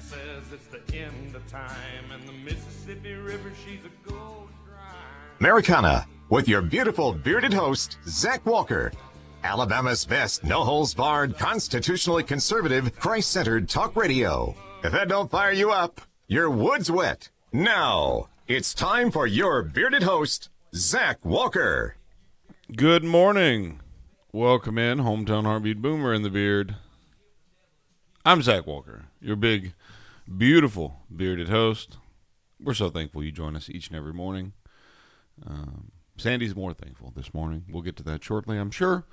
says it's the end of time, and the Mississippi River, she's a gold dry. Americana, with your beautiful bearded host, Zach Walker. Alabama's best no-holds-barred, constitutionally conservative, Christ-centered talk radio. If that don't fire you up, your wood's wet. Now, it's time for your bearded host, Zach Walker. Good morning. Welcome in, Hometown Heartbeat Boomer in the Beard. I'm Zach Walker, your big, beautiful bearded host. We're so thankful you join us each and every morning. Sandee's more thankful this morning. We'll get to that shortly, I'm sure.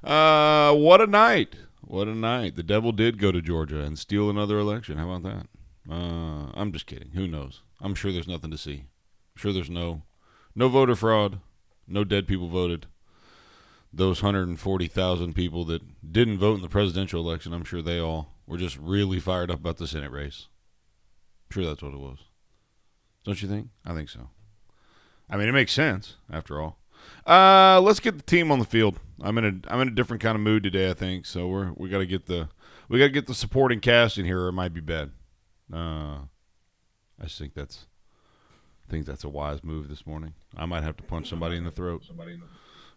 What a night. What a night. The devil did go to Georgia and steal another election. How about that? I'm just kidding. Who knows? I'm sure there's nothing to see. I'm sure there's no voter fraud. No dead people voted. Those 140,000 people that didn't vote in the presidential election, I'm sure they all were just really fired up about the Senate race. I'm sure that's what it was. Don't you think? I think so. I mean, it makes sense after all. Let's get the team on the field. I'm in a different kind of mood today, I think. So we got to get the supporting cast in here, or it might be bad. I just think that's a wise move this morning. I might have to punch somebody in the throat.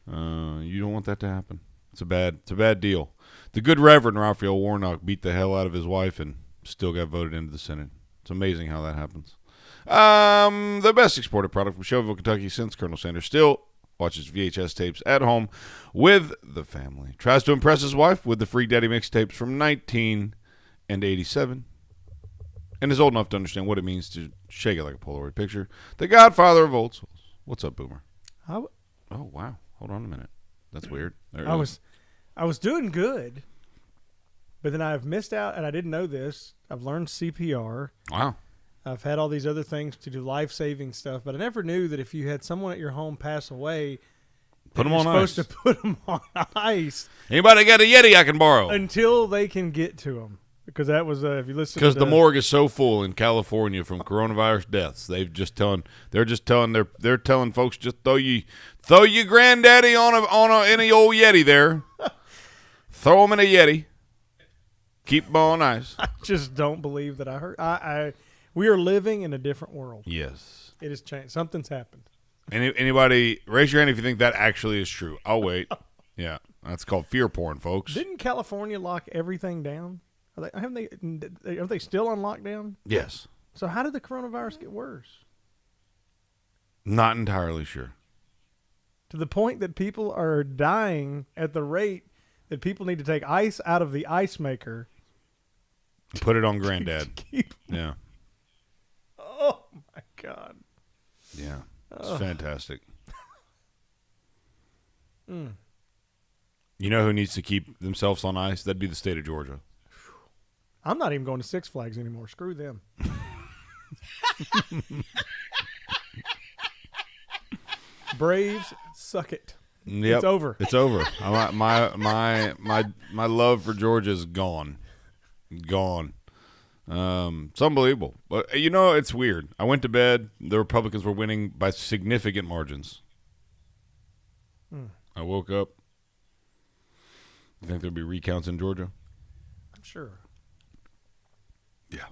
You don't want that to happen. It's a bad deal. The good Reverend Raphael Warnock beat the hell out of his wife and still got voted into the Senate. It's amazing how that happens. The best exported product from Shelbyville, Kentucky since Colonel Sanders still watches VHS tapes at home with the family. Tries to impress his wife with the Freak Daddy mixtapes from 1987 and is old enough to understand what it means to shake it like a Polaroid picture. The Godfather of Old Souls. What's up, Boomer? Oh, wow. Hold on a minute. That's weird. I was doing good, but then I've missed out, and I didn't know this. I've learned CPR. Wow. I've had all these other things to do life-saving stuff, but I never knew that if you had someone at your home pass away, put them on ice. Supposed to put them on ice. Anybody got a Yeti I can borrow? Until they can get to them. Because that was, if you listen to because the morgue is so full in California from coronavirus deaths, they're telling folks just throw your granddaddy on any old Yeti there, throw him in a Yeti, keep him on ice. I just don't believe that I heard. We are living in a different world. Yes, it has changed. Something's happened. Anybody raise your hand if you think that actually is true? I'll wait. Yeah, that's called fear porn, folks. Didn't California lock everything down? Are they still on lockdown? Yes. So how did the coronavirus get worse? Not entirely sure. To the point that people are dying at the rate that people need to take ice out of the ice maker. Put it on Granddad. Yeah. Oh, my God. Yeah. It's fantastic. You know who needs to keep themselves on ice? That'd be the state of Georgia. I'm not even going to Six Flags anymore. Screw them. Braves, suck it. Yep. It's over. It's over. My love for Georgia is gone. Gone. It's unbelievable. But it's weird. I went to bed. The Republicans were winning by significant margins. I woke up. You think there'd be recounts in Georgia? I'm sure. Yeah.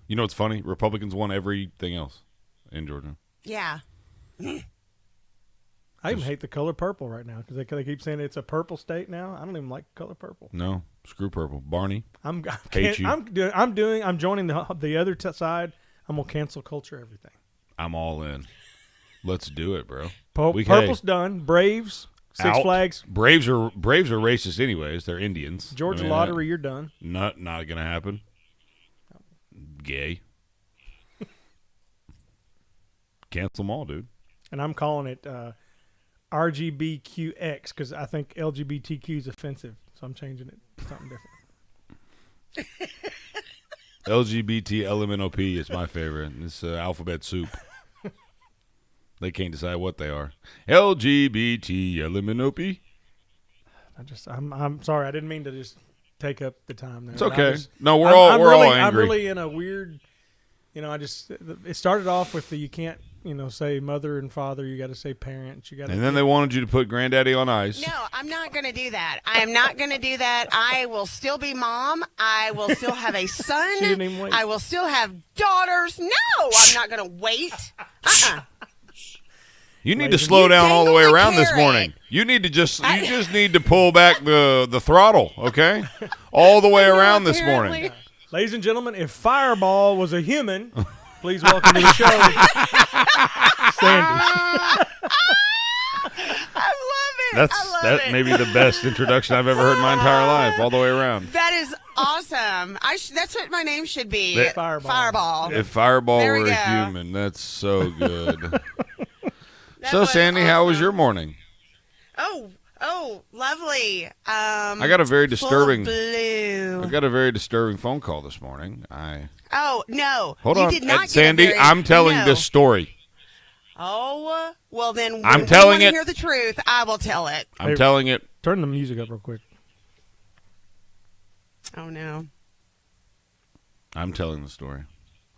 You know what's funny? Republicans won everything else in Georgia. Yeah. I even hate the color purple right now because they keep saying it's a purple state now. I don't even like color purple. No, screw purple. Barney, hate you. I'm joining the other side. I'm gonna cancel culture everything. I'm all in. Let's do it, bro. Purple's done. Braves, Six Flags. Braves are racist anyways. They're Indians. Georgia lottery, you're done. Not gonna happen. Gay. Cancel them all, dude. And I'm calling it RGBQX because I think LGBTQ is offensive. So I'm changing it to something different. LGBT LMNOP is my favorite. It's alphabet soup. They can't decide what they are. LGBT LMNOP. I'm sorry. I didn't mean to just take up the time there. It's okay. We're all angry. I'm really in a weird, it started off with the you can't say mother and father. You got to say parents. You got. And then they wanted you to put granddaddy on ice. No, I'm not going to do that. I am not going to do that. I will still be mom. I will still have a son. She didn't even wait. I will still have daughters. No, I'm not going to wait. You need to slow down all the way dangle a around this carrot. morning. You need to just need to pull back the throttle, okay? All the way around this morning. Apparently. Ladies and gentlemen, if Fireball was a human, please welcome to the show, Sandee. I love it. I love That it. may be the best introduction I've ever heard in my entire life, all the way around. That is awesome. That's what my name should be. That- Fireball. If Fireball There we were a go. human, that's so good. That So, was Sandy, how was awesome. your morning? Oh, lovely. I got a very disturbing. Full of blue. I got a very disturbing phone call this morning. Oh no! Hold you on, did not Sandy. get a very, I'm telling no. this story. Oh well, then when I'm telling we it. Hear the truth. I will tell it. I'm telling it. Turn the music up real quick. Oh no! I'm telling the story.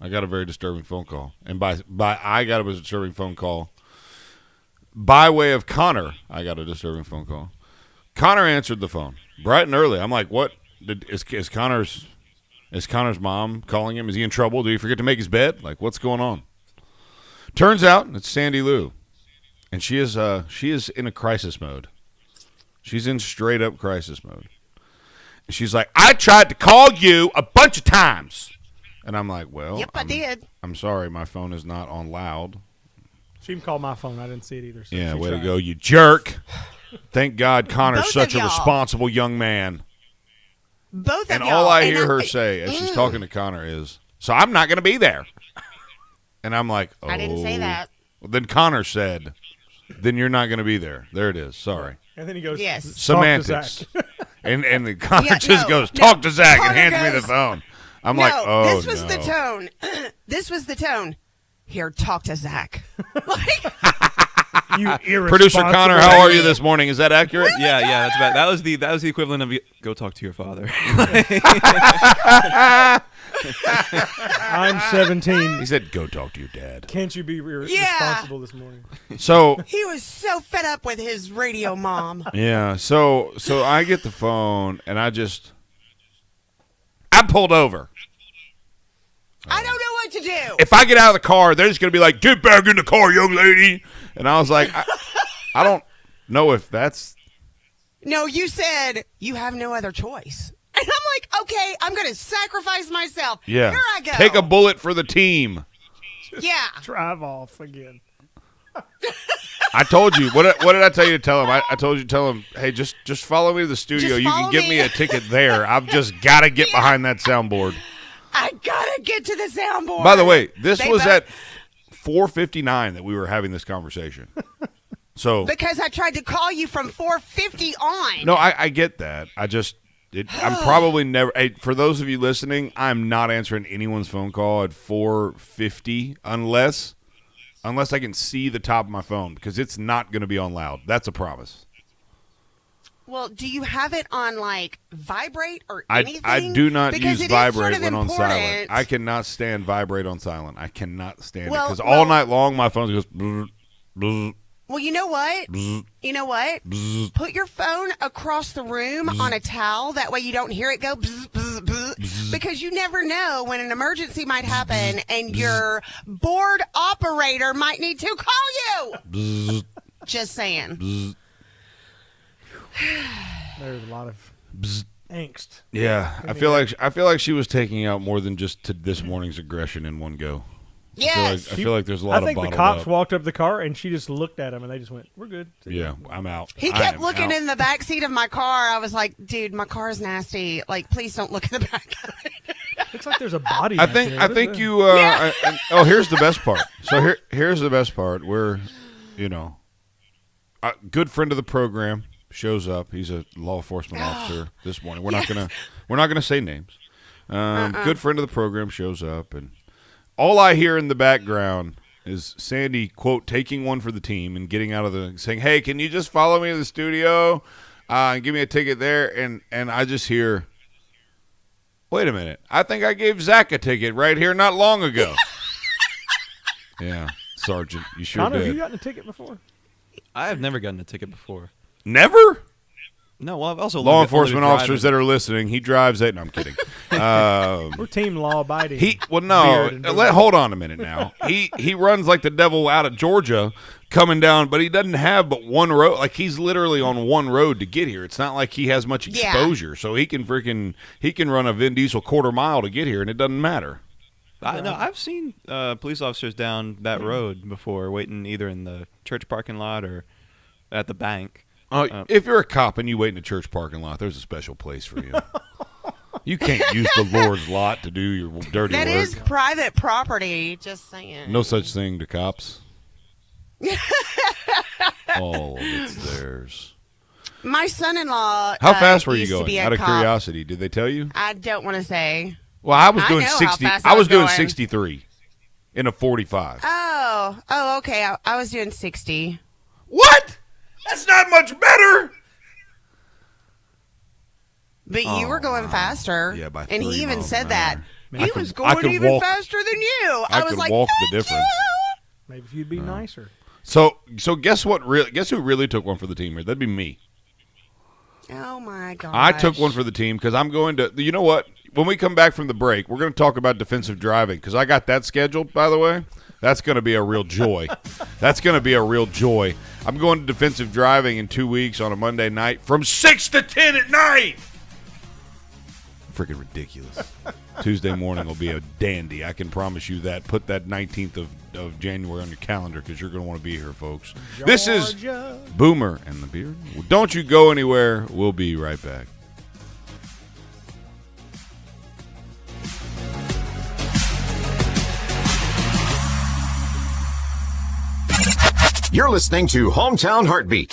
I got a very disturbing phone call, and by I got a disturbing phone call. By way of Connor, I got a disturbing phone call. Connor answered the phone bright and early. I'm like, "What? Is Connor's mom calling him? Is he in trouble? Did he forget to make his bed? Like, what's going on?" Turns out it's Sandy Lou, and she is in a crisis mode. She's in straight up crisis mode. And she's like, "I tried to call you a bunch of times," and I'm like, "Well, Yep, I did. I'm sorry, my phone is not on loud." She even called my phone. I didn't see it either. So Yeah, she way to tried. go, you jerk. Thank God Connor's Both such of a y'all. responsible young man. Both And of y'all. all I And hear her say as she's talking to Connor is, "So I'm not going to be there." And I'm like, "Oh." I didn't say that. Well, then Connor said, "Then you're not going to be there." There it is. Sorry. And then he goes, Yes. "Talk to Semantics. Zach." and then Connor Yeah, just no, goes, no. "Talk to Zach," and Connor hands me the goes, phone. I'm No, like, "Oh, this was no." the tone. This was the tone. Here, talk to Zach. Like, You irresponsible. Producer Connor, how are you this morning? Is that accurate? Yeah, that's about. That was the equivalent of go talk to your father. I'm 17. He said, "Go talk to your dad." Can't you be Yeah. responsible this morning? So he was so fed up with his radio mom. yeah, so I get the phone and I pulled over. I don't know what to do. If I get out of the car, they're just gonna be like, "Get back in the car, young lady." And I was like, I don't know if that's. No, you said you have no other choice. And I'm like, okay, I'm going to sacrifice myself. Yeah. Here I go. Take a bullet for the team. Yeah. Drive off again. I told you. What did I tell you to tell him? I told you to tell him, "Hey, just follow me to the studio. Just You can follow give me." me a ticket there. I've just got to get behind that soundboard." I got to get to the soundboard. By the way, this They was both- at 4:59 that we were having this conversation. So Because I tried to call you from 4:50 on. no, I get that. I'm probably never. Hey, for those of you listening, I'm not answering anyone's phone call at 4:50 unless I can see the top of my phone because it's not going to be on loud. That's a promise. Well, do you have it on, like, vibrate or anything? I do not Because use it is vibrate sort of when on silent. important. I cannot stand vibrate on silent. I cannot stand it Well, because all well- night long my phone goes. Bzz, bzz, Well, you know what? bzz, You know what? bzz. Put your phone across the room on a towel. That way you don't hear it go bzz, bzz, bzz. Because you never know when an emergency might happen and your board operator might need to call you. Bzz, Just saying. bzz, There's a lot of bzz. angst. Yeah, I feel like she was taking out more than just this morning's aggression in one go. Yes. I feel like there's a lot I think of the bottled cops up. walked up the car and she just looked at him and they just went, "We're good." Yeah, I'm out. He I kept am looking out. in the back seat of my car. I was like, dude, my car is nasty. Like, please don't look in the back. Looks like there's a body. I back think there. I What think is you. Oh, here's the best part. So here's the best part. Where, a good friend of the program shows up. He's a law enforcement officer this morning. We're not gonna say names. Good friend of the program shows up, and all I hear in the background is Sandy, quote, taking one for the team and getting out of the saying, "Hey, can you just follow me to the studio and give me a ticket there?" And I just hear, "Wait a minute. I think I gave Zach a ticket right here not long ago." Yeah. Sergeant. You sure Connor, have you did. gotten a ticket before? I have never gotten a ticket before. Never? No, well, I've also Law enforcement officers that are listening, he drives that. No, I'm kidding. We're team law abiding. Hold on a minute now. He runs like the devil out of Georgia coming down, but he doesn't have but one road. Like, he's literally on one road to get here. It's not like he has much exposure, so he can run a Vin Diesel quarter mile to get here, and it doesn't matter. No, I've seen police officers down that road before, waiting either in the church parking lot or at the bank. If you're a cop and you wait in a church parking lot, there's a special place for you. You can't use the Lord's lot to do your dirty work. That is private property, just saying. No such thing to cops. All of it's theirs. My son-in-law How fast were you used to going? be a Out of cop. curiosity, did they tell you? I don't want to say. Well, I was I doing know how 60. fast I I was was doing going. 63 in a 45. Oh, okay. I was doing 60. What? That's not much better. But you were going faster. Yeah, by and 3 he even miles said an that. hour. He I was could going even walk- faster than you. I was could like, walk the "Thank difference. Maybe if you'd be nicer. So guess what? Guess who really took one for the team here? That'd be me. you." Oh my god. I took one for the team because I'm going to. You know what? When we come back from the break, we're going to talk about defensive driving because I got that scheduled. By the way, that's going to be a real joy. That's going to be a real joy. I'm going to defensive driving in 2 weeks on a Monday night from 6 to 10 at night. Freaking ridiculous. Tuesday morning will be a dandy. I can promise you that. Put that 19th of January on your calendar because you're going to want to be here, folks. This is Georgia. Boomer and the Beard. Don't you go anywhere. We'll be right back. You're listening to Hometown Heartbeat.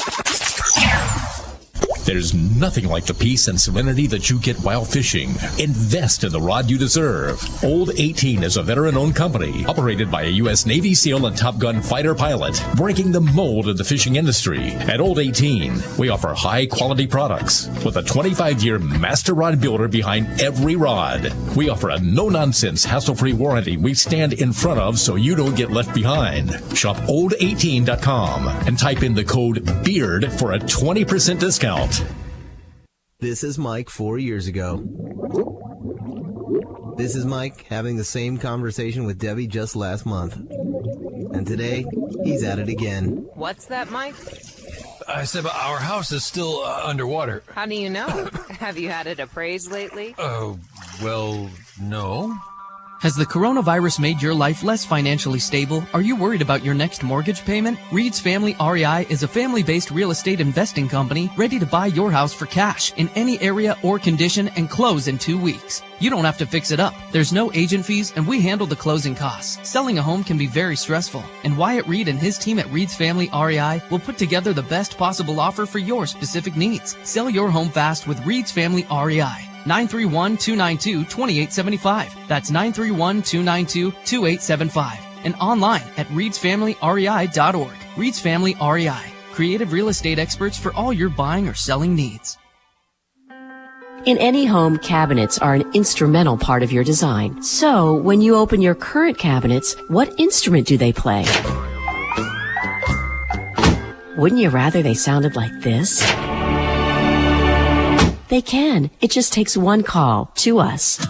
There's nothing like the peace and serenity that you get while fishing. Invest in the rod you deserve. Old 18 is a veteran-owned company operated by a U.S. Navy SEAL and Top Gun fighter pilot, breaking the mold of the fishing industry. At Old 18, we offer high-quality products with a 25-year master rod builder behind every rod. We offer a no-nonsense, hassle-free warranty we stand in front of so you don't get left behind. Shop old18.com and type in the code BEARD for a 20% discount. This is Mike 4 years ago. This is Mike having the same conversation with Debbie just last month. And today, he's at it again. What's that, Mike? I said our house is still underwater. How do you know? Have you had it appraised lately? Well, no. Has the coronavirus made your life less financially stable? Are you worried about your next mortgage payment? Reed's Family REI is a family-based real estate investing company ready to buy your house for cash in any area or condition and close in 2 weeks. You don't have to fix it up. There's no agent fees and we handle the closing costs. Selling a home can be very stressful, and Wyatt Reed and his team at Reed's Family REI will put together the best possible offer for your specific needs. Sell your home fast with Reed's Family REI. 931-292-2875. That's 931-292-2875. And online at reedsfamilyrei.org. Reed's Family REI. Creative real estate experts for all your buying or selling needs. In any home, cabinets are an instrumental part of your design. So, when you open your current cabinets, what instrument do they play? Wouldn't you rather they sounded like this? They can. It just takes one call to us.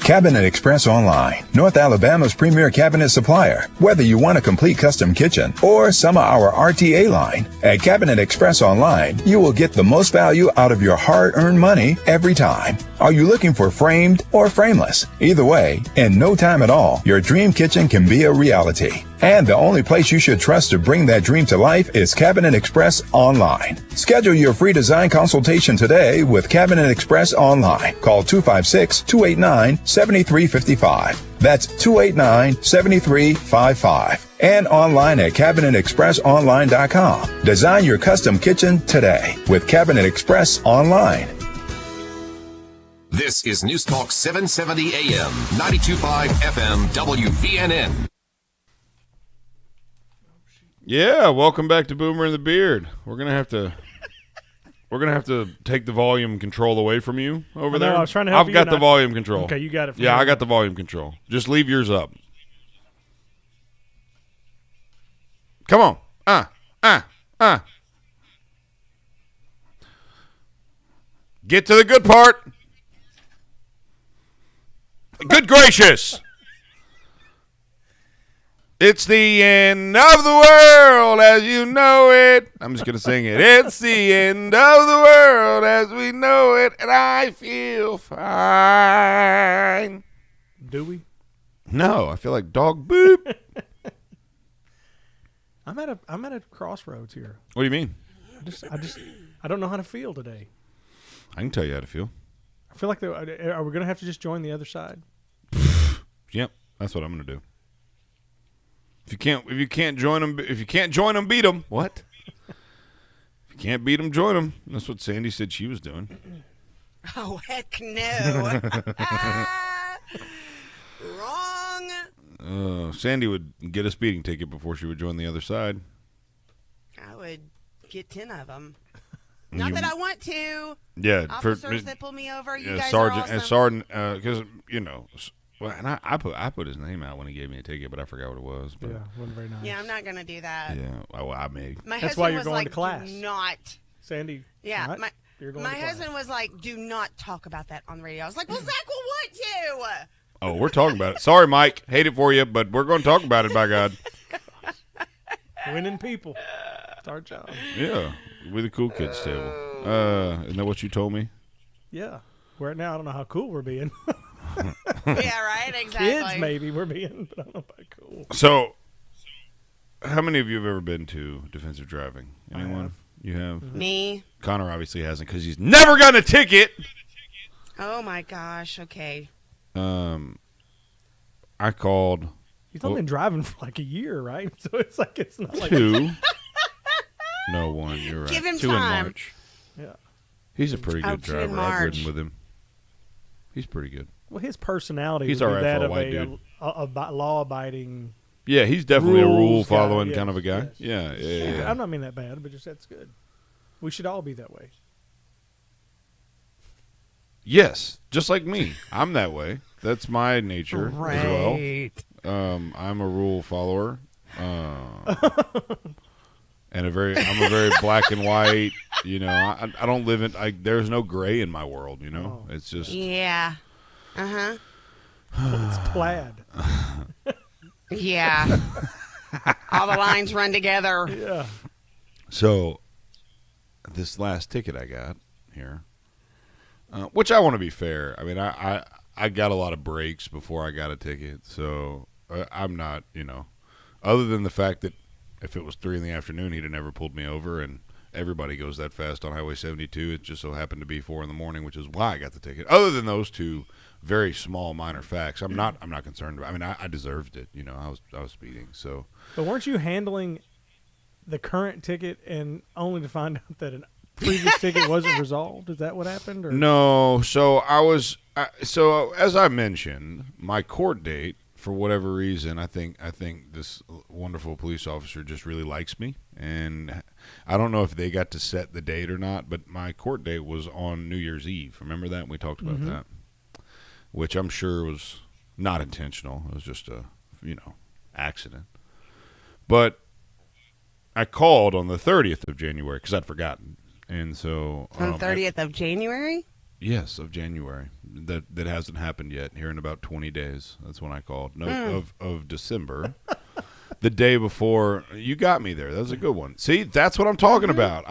Cabinet Express Online, North Alabama's premier cabinet supplier. Whether you want a complete custom kitchen or some of our RTA line, at Cabinet Express Online, you will get the most value out of your hard-earned money every time. Are you looking for framed or frameless? Either way, in no time at all, your dream kitchen can be a reality. And the only place you should trust to bring that dream to life is Cabinet Express Online. Schedule your free design consultation today with Cabinet Express Online. Call 256-289-7355. That's 289-7355. And online at CabinetExpressOnline.com. Design your custom kitchen today with Cabinet Express Online. This is News Talk 770 AM, 92.5 FM, WVNN. Yeah, welcome back to Boomer and the Beard. We're gonna have to take the volume control away from you over there. I was trying to help I've you got and the volume control. Okay, you got it. Yeah, I got the volume control. Just leave yours up. Come on. Get to the good part. Good gracious. It's the end of the world as you know it. I'm just going to sing it. It's the end of the world as we know it, and I feel fine. Do we? No, I feel like dog boop. I'm at a crossroads here. What do you mean? I don't know how to feel today. I can tell you how to feel. I feel like are we going to have to just join the other side? Yep, that's what I'm going to do. If you can't join them, beat them. What? If you can't beat them, join them. That's what Sandee said she was doing. Oh, heck no. Wrong. Sandee would get a speeding ticket before she would join the other side. I would get 10 of them. Not that I want to. Yeah, officers that pull me over. You guys Sergeant are awesome. and Sergeant, because well, and I put his name out when he gave me a ticket, but I forgot what it was. But, yeah, wasn't very nice. Yeah, I'm not gonna do that. Yeah, I may. That's why you're going to class. Do not. Sandee. Yeah, not, my husband was like, "Do not talk about that on the radio." I was like, "Well, Zach will want to." Oh, we're talking about it. Sorry, Mike. Hate it for you, but we're going to talk about it. By God. Winning people. It's our job. Yeah, with the cool kids table. Isn't that what you told me? Yeah. Right now, I don't know how cool we're being. Yeah, right. Exactly. Kids, maybe we're being, but I don't know about cool. So, how many of you have ever been to defensive driving? Anyone? You have? Me. Connor obviously hasn't because he's never gotten a ticket. Oh my gosh. Okay. I called. He's only been driving for like a year, right? So it's not like 2. No, 1. You're right. Give him 2 time. in March. Yeah. He's a pretty good 2 in driver. I've March. ridden with him. He's pretty good. Well, his personality He's would all be right that for a of white dude. a law-abiding. Yeah, he's definitely a rules rule-following guy, kind of a guy. yes. Yeah. I'm not mean that bad, but just that's good. We should all be that way. Yes, just like me. I'm that way. That's my nature as well. I'm a rule follower. And I'm a very black and white. I don't live in. There's no gray in my world. It's just. Yeah. Well, it's plaid. Yeah. All the lines run together. Yeah. So, this last ticket I got here, which I want to be fair. I mean, I got a lot of breaks before I got a ticket, so I'm not. Other than the fact that if it was 3 in the afternoon, he'd have never pulled me over, and everybody goes that fast on Highway 72. It just so happened to be 4 in the morning, which is why I got the ticket. Other than those two very small, minor facts, I'm not concerned about. I mean, I deserved it. I was speeding. So, but weren't you handling the current ticket and only to find out that a previous ticket wasn't resolved? Is that what happened? Or? No. So I was. So as I mentioned, my court date. For whatever reason, I think this wonderful police officer just really likes me, and I don't know if they got to set the date or not, but my court date was on New Year's Eve. Remember that? We talked about that, which I'm sure was not intentional. It was just a accident. But I called on the 30th of January because I'd forgotten, and so on 30th of January. Yes, of January. That hasn't happened yet. Here in about 20 days. That's when I called. No, of December. The day before. You got me there. That was a good one. See, that's what I'm talking about.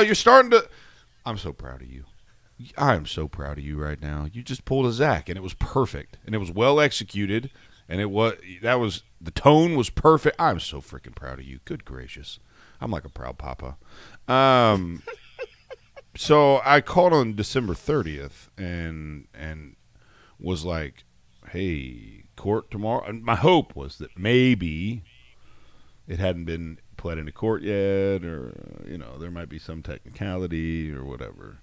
You're starting to. I'm so proud of you. I am so proud of you right now. You just pulled a Zach, and it was perfect, and it was well executed, and the tone was perfect. I'm so freaking proud of you. Good gracious, I'm like a proud papa. So I called on December 30th and was like, hey, court tomorrow. And my hope was that maybe it hadn't been pled into court yet, or, there might be some technicality or whatever.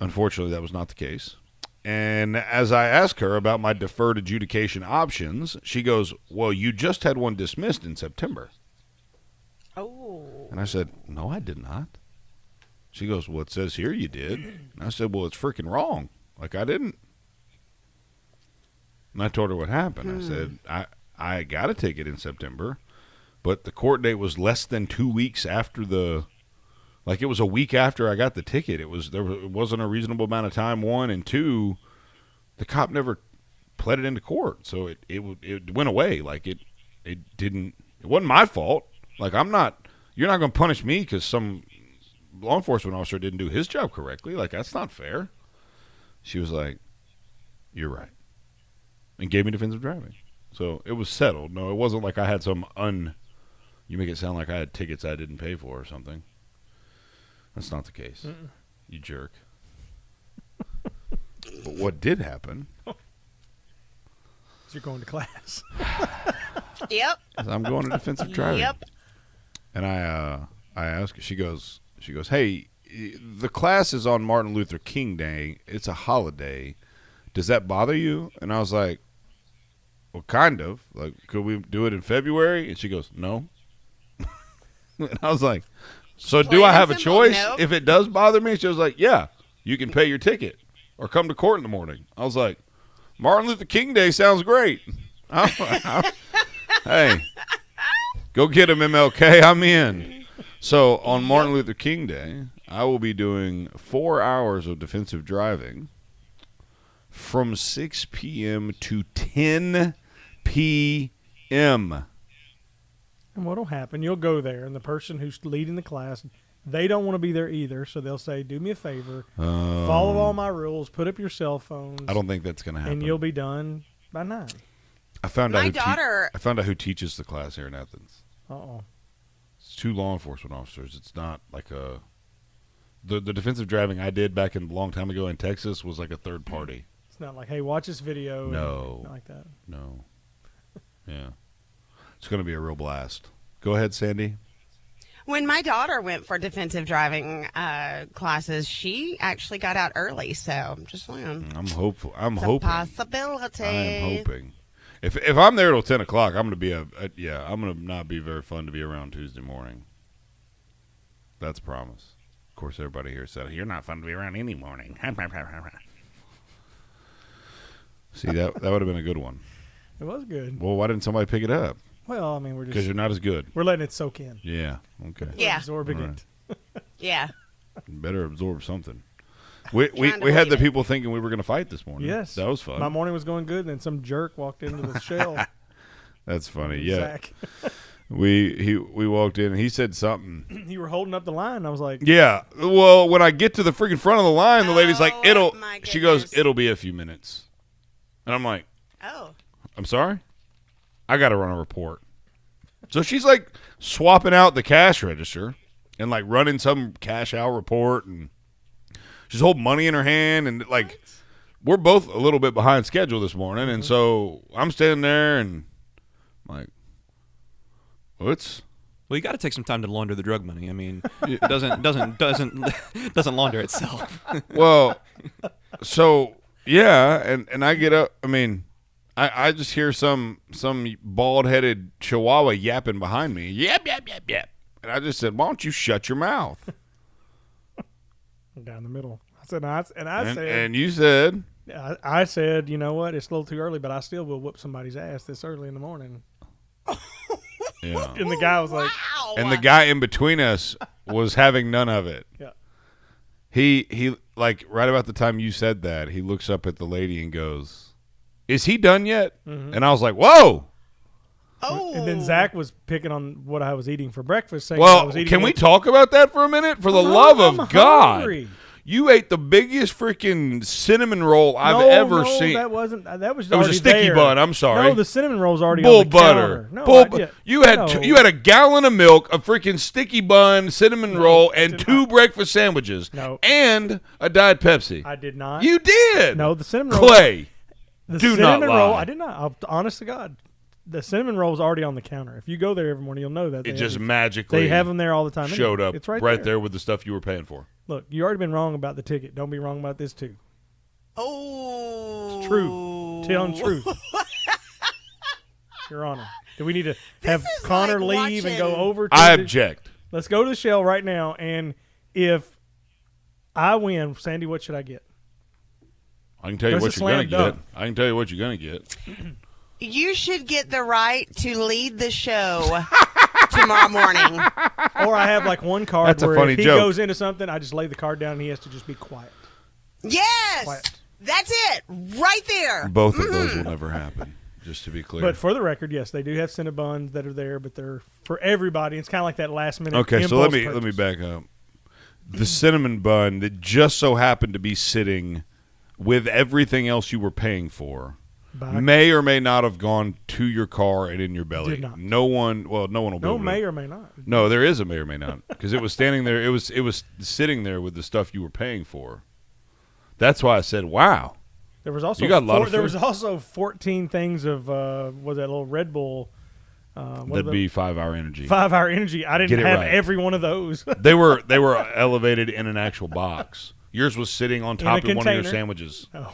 Unfortunately, that was not the case. And as I asked her about my deferred adjudication options, she goes, well, you just had one dismissed in September. Oh. And I said, no, I did not. She goes, well, it says here you did. And I said, well, it's freaking wrong. Like, I didn't. And I told her what happened. I said, I got a ticket in September. but the court date was less than 2 weeks after the. Like, it was a week after I got the ticket. It wasn't a reasonable amount of time, one, and two, the cop never pled it into court, so it went away. Like, it wasn't my fault. Like, you're not going to punish me because some law enforcement officer didn't do his job correctly. Like, that's not fair. She was like, you're right, and gave me defensive driving. So it was settled. No, it wasn't like I had you make it sound like I had tickets I didn't pay for or something. That's not the case. Mm-mm. You jerk. But what did happen? You're going to class. Yep. I'm going to defensive driving. Yep. And I asked her. She goes, hey, the class is on Martin Luther King Day. It's a holiday. Does that bother you? And I was like, well, kind of. Like, could we do it in February? And she goes, no. And I was like, so do I have a choice if it does bother me? She was like, yeah, you can pay your ticket or come to court in the morning. I was like, Martin Luther King Day sounds great. Hey, go get him, MLK. I'm in. So on Martin Luther King Day, I will be doing 4 hours of defensive driving from 6 p.m. to 10 p.m. And what'll happen, you'll go there, and the person who's leading the class, they don't want to be there either, so they'll say, do me a favor, follow all my rules, put up your cell phones. I don't think that's going to happen. And you'll be done by 9. I found out who teaches the class here in Athens. Uh-oh. It's 2 law enforcement officers. It's not like the defensive driving I did back a long time ago in Texas was like a third party. It's not like, hey, watch this video. No. Not like that. No. Yeah. It's going to be a real blast. Go ahead, Sandee. When my daughter went for defensive driving classes, she actually got out early. So I'm just saying. I'm hopeful. I'm it's hoping. A possibility. I am hoping. If I'm there till 10 o'clock, I'm going to be I'm going to not be very fun to be around Tuesday morning. That's a promise. Of course, everybody here said you're not fun to be around any morning. See, that would have been a good one. It was good. Well, why didn't somebody pick it up? Well, I mean, we're just because you're not as good. We're letting it soak in. Yeah. Okay. Yeah. Absorbing it. Yeah. Better absorb something. We had the people thinking we were going to fight this morning. Yes. That was fun. My morning was going good, and then some jerk walked into the shell. That's funny. Yeah. Zach. We walked in and he said something. You were holding up the line. I was like, yeah. Well, when I get to the freaking front of the line, the lady's like, she goes, it'll be a few minutes. And I'm like, oh, I'm sorry? I got to run a report. So she's like swapping out the cash register and like running some cash out report, and she's holding money in her hand, and like we're both a little bit behind schedule this morning, and so I'm standing there and I'm like, well, you got to take some time to launder the drug money. I mean, it doesn't launder itself. Well, so yeah, and I get up. I mean, I just hear some bald-headed chihuahua yapping behind me. Yap, yap, yap, yap. And I just said, why don't you shut your mouth? Down the middle. I said, and you said? I said, you know what? It's a little too early, but I still will whoop somebody's ass this early in the morning. Yeah. And the guy was like, and the guy in between us was having none of it. Yeah. He like right about the time you said that, he looks up at the lady and goes, is he done yet? Mm-hmm. And I was like, whoa. Oh. And then Zach was picking on what I was eating for breakfast. Saying well, I was eating can we talk about that for a minute? For the love of God. Hungry. You ate the biggest freaking cinnamon roll I've ever seen. That wasn't. That was. It was a sticky bun. I'm sorry. No, the cinnamon roll's already bull on the butter. Counter. No, you had a gallon of milk, a freaking sticky bun, cinnamon roll, and 2 breakfast sandwiches. No. And a Diet Pepsi. I did not. You did. No, the cinnamon roll. Clay. The do cinnamon not lie. roll. I did not. Honest to God, the cinnamon roll is already on the counter. If you go there every morning, you'll know that. It just magically they have them there all the time. Showed anyway. up It's right there with the stuff you were paying for. Look, you already been wrong about the ticket. Don't be wrong about this too. Oh, it's true. Telling truth. Your Honor, do we need to have Connor leave and go over? To I object. Let's go to the shell right now, and if I win, Sandee, what should I get? I can tell you what you're going to get. I can tell you what you're going to get. You should get the right to lead the show tomorrow morning. Or I have like one card That's a where funny if he joke. goes into something, I just lay the card down and he has to just be quiet. Yes. Quiet. That's it. Right there. Both of those will never happen, just to be clear. But for the record, yes, they do have Cinnabons that are there, but they're for everybody. It's kind of like that last minute. Okay, so let impulse me purchase. back up. The cinnamon bun that just so happened to be sitting with everything else you were paying for may or may not have gone to your car and in your belly. Did not. No one will be able to. may or may not. No, there is a may or may not because it was standing there. It was sitting there with the stuff you were paying for. That's why I said, "Wow." There was also You got a lot of there food. was also 14 things of was that little Red Bull? That'd be 5 Hour Energy. 5 Hour Energy. I Get didn't it have right. every one of those. They were elevated in an actual box. Yours was sitting on In top a of one of your container. sandwiches. Oh.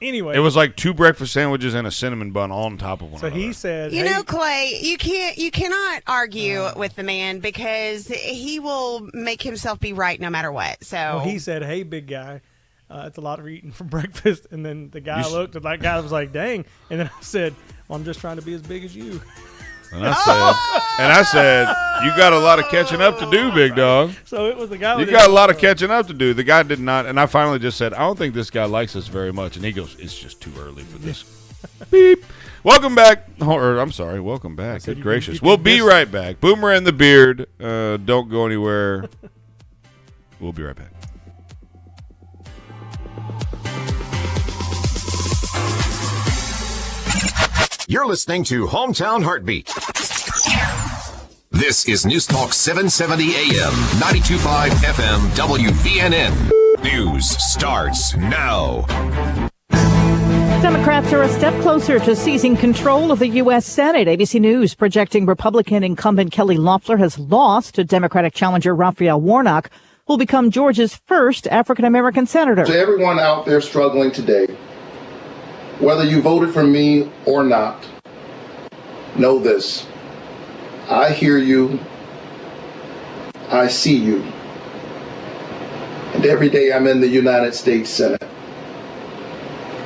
Anyway, It was like 2 breakfast sandwiches and a cinnamon bun on top of one so another. he said, You hey, know, Clay, you cannot argue with the man because he will make himself be right no matter what. So well, he said, "Hey, big guy, it's a lot of eating for breakfast." And then the guy looked, and that guy was like, "Dang!" And then I said, "Well, I'm just trying to be as big as you." And I said, you got a lot of catching up to do, big dog. So it was the guy. You got a lot of catching up to do. The guy did not, and I finally just said, I don't think this guy likes us very much. And he goes, it's just too early for this. Beep. Welcome back. Welcome back. Good gracious. We'll be right back. Boomer and the Beard. Don't go anywhere. We'll be right back. You're listening to Hometown Heartbeat. This is News Talk 770 AM, 92.5 FM, WVNN. News starts now. Democrats are a step closer to seizing control of the U.S. Senate. ABC News projecting Republican incumbent Kelly Loeffler has lost to Democratic challenger Raphael Warnock, who will become Georgia's first African-American senator. To everyone out there struggling today, whether you voted for me or not, know this. I hear you. I see you. And every day I'm in the United States Senate,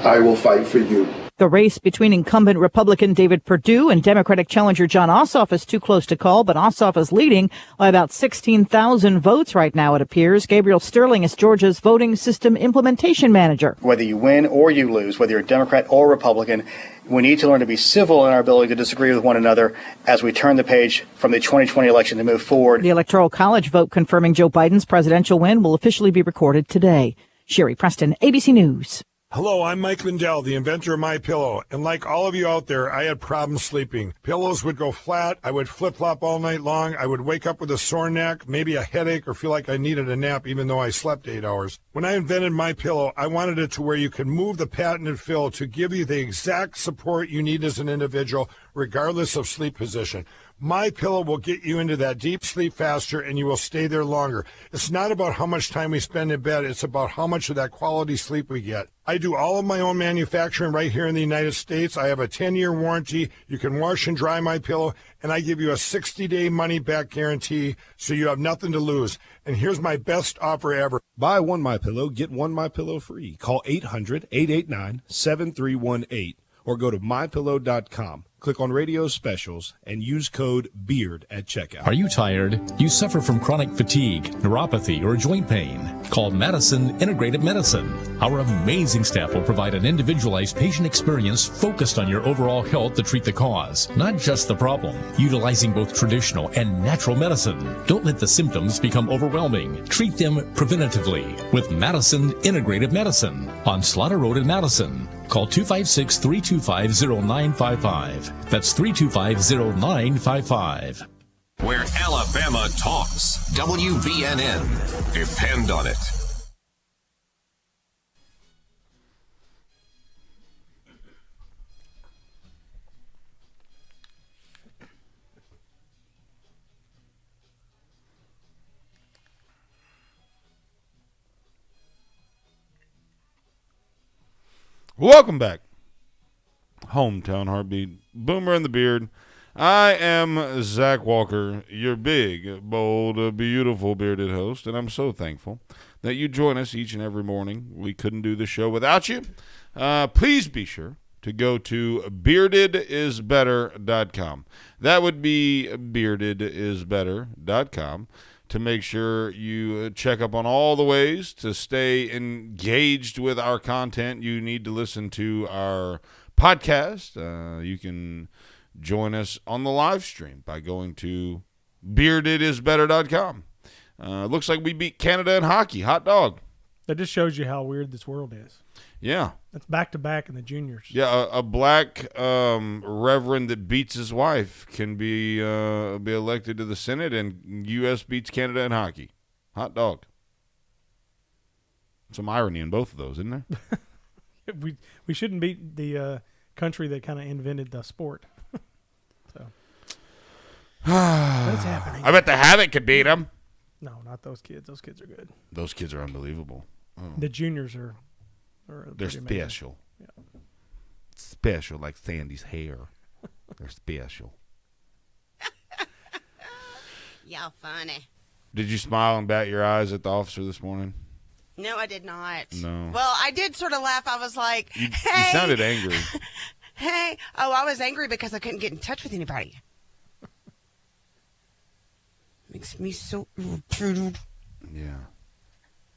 I will fight for you. The race between incumbent Republican David Perdue and Democratic challenger John Ossoff is too close to call, but Ossoff is leading by about 16,000 votes right now, it appears. Gabriel Sterling is Georgia's voting system implementation manager. Whether you win or you lose, whether you're a Democrat or Republican, we need to learn to be civil in our ability to disagree with one another as we turn the page from the 2020 election to move forward. The Electoral College vote confirming Joe Biden's presidential win will officially be recorded today. Sherry Preston, ABC News. Hello, I'm Mike Lindell, the inventor of MyPillow, and like all of you out there, I had problems sleeping. Pillows would go flat, I would flip-flop all night long, I would wake up with a sore neck, maybe a headache, or feel like I needed a nap even though I slept 8 hours. When I invented MyPillow, I wanted it to where you could move the patented fill to give you the exact support you need as an individual, regardless of sleep position. MyPillow will get you into that deep sleep faster, and you will stay there longer. It's not about how much time we spend in bed. It's about how much of that quality sleep we get. I do all of my own manufacturing right here in the United States. I have a 10-year warranty. You can wash and dry MyPillow, and I give you a 60-day money-back guarantee, so you have nothing to lose. And here's my best offer ever. Buy one MyPillow, get one MyPillow free. Call 800-889-7318 or go to MyPillow.com. Click on radio specials and use code BEARD at checkout. Are you tired? You suffer from chronic fatigue, neuropathy, or joint pain? Call Madison Integrative Medicine. Our amazing staff will provide an individualized patient experience focused on your overall health to treat the cause, not just the problem. Utilizing both traditional and natural medicine. Don't let the symptoms become overwhelming. Treat them preventatively with Madison Integrative Medicine on Slaughter Road in Madison. Call 256-325-0955. That's 325-0955. Where Alabama talks. WVNN. Depend on it. Welcome back. Hometown Heartbeat. Boomer and the Beard. I am Zach Walker, your big, bold, beautiful bearded host, and I'm so thankful that you join us each and every morning. We couldn't do the show without you. Please be sure to go to beardedisbetter.com. That would be beardedisbetter.com to make sure you check up on all the ways to stay engaged with our content. You need to listen to our podcast. You can join us on the live stream by going to beardedisbetter.com. Looks like we beat Canada in hockey. Hot dog. That just shows you how weird this world is. Yeah. It's back-to-back in the juniors. Yeah, a black reverend that beats his wife can be elected to the Senate, and U.S. beats Canada in hockey. Hot dog. Some irony in both of those, isn't there? we shouldn't beat the country that kind of invented the sport. So what's happening? I bet the Havoc could beat them. No, not those kids. Those kids are good. Those kids are unbelievable. Oh. The juniors are they're special. Yeah. Special, like Sandee's hair. They're special. Y'all funny. Did you smile and bat your eyes at the officer this morning? No, I did not. No. Well, I did sort of laugh. I was like, You hey. sounded angry. Hey. Oh, I was angry because I couldn't get in touch with anybody. Makes me so irritated. Yeah.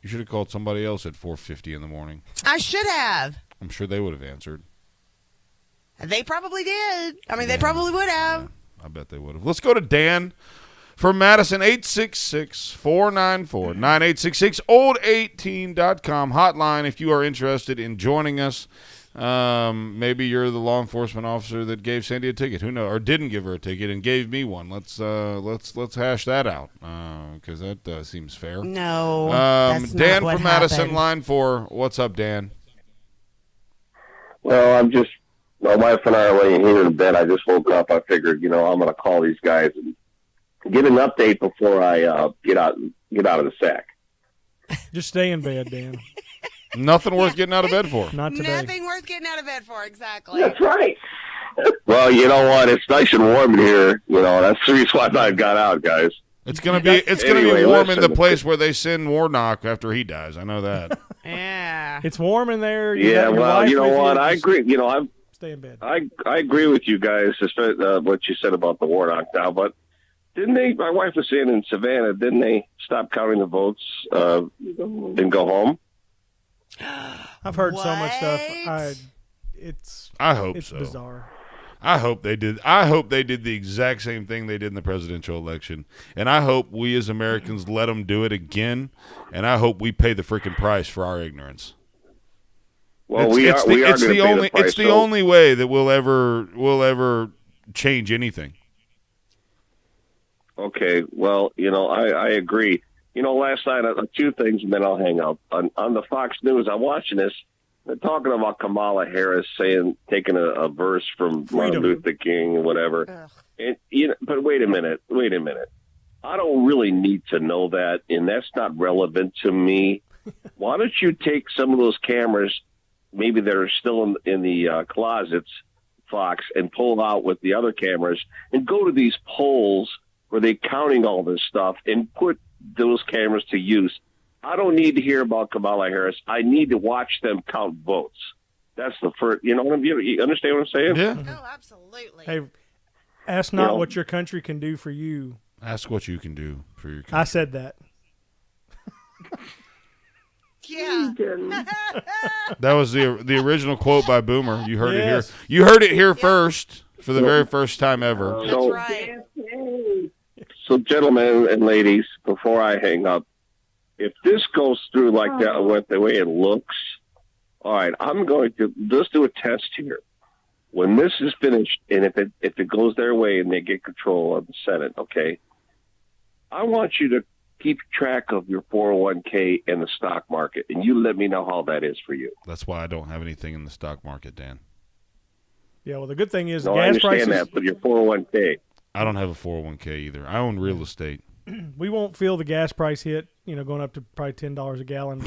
You should have called somebody else at 4:50 in the morning. I should have. I'm sure they would have answered. They probably did. I mean, they probably would have. Yeah, I bet they would have. Let's go to Dan from Madison, 866-494-9866, old18.com hotline if you are interested in joining us. Maybe you're the law enforcement officer that gave Sandee a ticket. Who knows? Or didn't give her a ticket and gave me one. Let's hash that out because that seems fair. No, that's Dan not what from Madison, happened. line 4. What's up, Dan? Well, my wife and I are laying here in bed. I just woke up. I figured, I'm going to call these guys and get an update before I get out of the sack. Just stay in bed, Dan. Nothing worth getting out of bed for. Not today. Nothing worth getting out of bed for, exactly. That's right. Well, you know what? It's nice and warm in here. That's the reason why I got out, guys. It's gonna be warm in the place where they send Warnock after he dies. I know that. Yeah. It's warm in there. Yeah, well, you know what? I agree. Stay in bed. I agree with you guys, what you said about the Warnock now, but didn't they, my wife was saying in Savannah, didn't they stop counting the votes and go home? I've heard so much stuff. I hope it's so. Bizarre. I hope they did. I hope they did the exact same thing they did in the presidential election, and I hope we as Americans let them do it again. And I hope we pay the freaking price for our ignorance. Well, it's the only way that we'll ever change anything. Okay, well, I agree. Last night, 2 things, and then I'll hang up. On the Fox News, I'm watching this. They're talking about Kamala Harris taking a verse from Martin Luther King and whatever. And, but wait a minute. I don't really need to know that, and that's not relevant to me. Why don't you take some of those cameras, maybe that are still in the closets, Fox, and pull out with the other cameras and go to these polls where they're counting all this stuff and put those cameras to use. I don't need to hear about Kamala Harris. I need to watch them count votes. That's the first. You understand what I'm saying? Yeah. Oh, absolutely. Hey, ask not what your country can do for you. Ask what you can do for your country. I said that. Yeah. That was the original quote by Boomer. You heard it here. You heard it here first for the very first time ever. That's right. So, gentlemen and ladies, before I hang up, if this goes through like that, with the way it looks, all right, I'm going to just do a test here. When this is finished, and if it goes their way and they get control of the Senate, okay, I want you to keep track of your 401k and the stock market, and you let me know how that is for you. That's why I don't have anything in the stock market, Dan. Yeah, well, the good thing is No, gas I understand prices. that, but your 401k. I don't have a 401k either. I own real estate. We won't feel the gas price hit, going up to probably $10 a gallon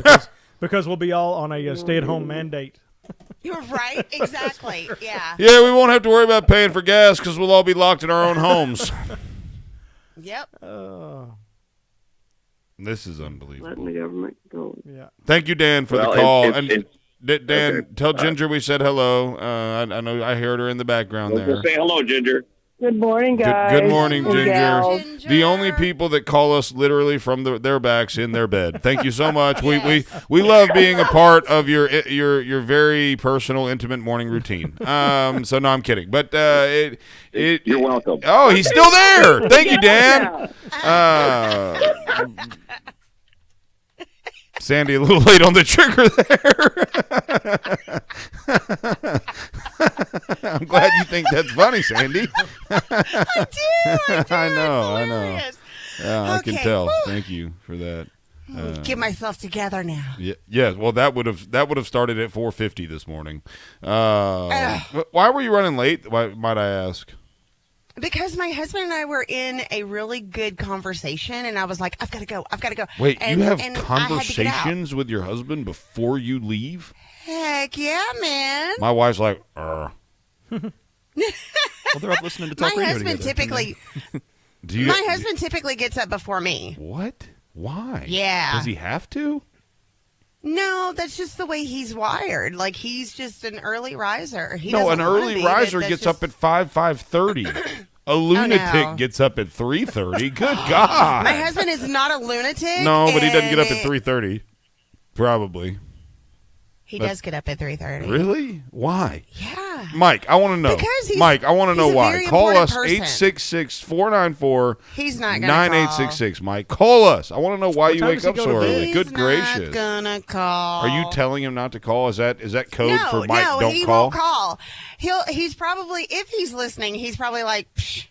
because we'll be all on a stay-at-home mandate. You're right. Exactly. Yeah. Yeah, we won't have to worry about paying for gas because we'll all be locked in our own homes. Yep. This is unbelievable. Letting the government go. Yeah. Thank you, Dan, for the call. Dan, Okay. tell Ginger we said hello. I know I heard her in the background Well, there. just say hello, Ginger. Good morning, guys. Good morning, and Ginger. gals. The only people that call us literally from their backs in their bed. Thank you so much. We love being a part of your very personal, intimate morning routine. So no, I'm kidding. But You're welcome. Oh, he's still there. Thank you, Dan. Sandee, a little late on the trigger there. I'm glad you think that's funny, Sandee. I do. I know. Yeah, I can Okay. tell. Thank you for that. Get myself together now. Yeah. Well, that would have started at 4:50 this morning. Why were you running late? Why, might I ask? Because my husband and I were in a really good conversation, and I was like, I've got to go. Wait, and, you have and I had to get out. conversations with your husband before you leave? Heck yeah, man. My wife's like, Well, they're up listening to talk My radio husband together. typically, my husband typically gets up before me. What? Why? Yeah. Does he have to? No, that's just the way he's wired. Like, he's just an early riser. He No, doesn't an wanna early be, but riser that's gets just- up at 5:30. A lunatic no. gets up at 3:30. Good God. My husband is not a lunatic. No, but he doesn't get up and at 3:30. Probably. He But- does get up at 3:30. Really? Why? Yeah. Mike, I want to know. Because he's- Mike, I want to know he's a why. very Call important us person. 866-494 He's not gonna 9866. Mike, call us. I want to know why you time wake does he up go so to bed? early. Good He's gracious. not gonna call. Are you telling him not to call? Is that code for Mike no, don't he call? won't call. He's probably, if he's listening, he's probably like, Psh,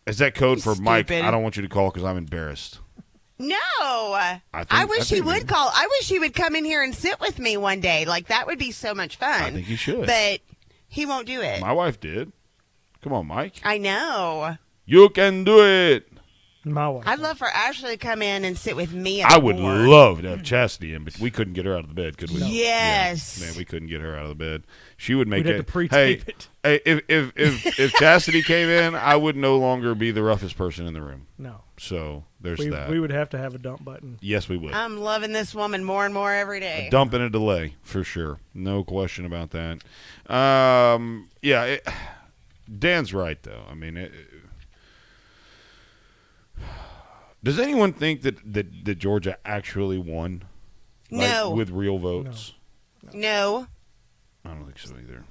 Is that code for Mike? Stupid. I don't want you to call because I'm embarrassed. no. I wish he think would call. I wish he would come in here and sit with me one day. Like, that would be so much fun. I think he should. But he won't do it. My wife did. Come on, Mike. I know. You can do it. My wife. I'd love for Ashley to come in and sit with me. At I the would board. love to have Chastity in, but we couldn't get her out of the bed, could we? Yes. Yeah, man, we couldn't get her out of the bed. She would make We'd have it. to pre-tape it. Hey, if Chastity came in, I would no longer be the roughest person in the room. No. So there's We that. would have to have a dump button. Yes, we would. I'm loving this woman more and more every day. A dump and a delay for sure. No question about that. Dan's right though. I mean, does anyone think that Georgia actually won? Like, No. with real votes. No. I don't think so either.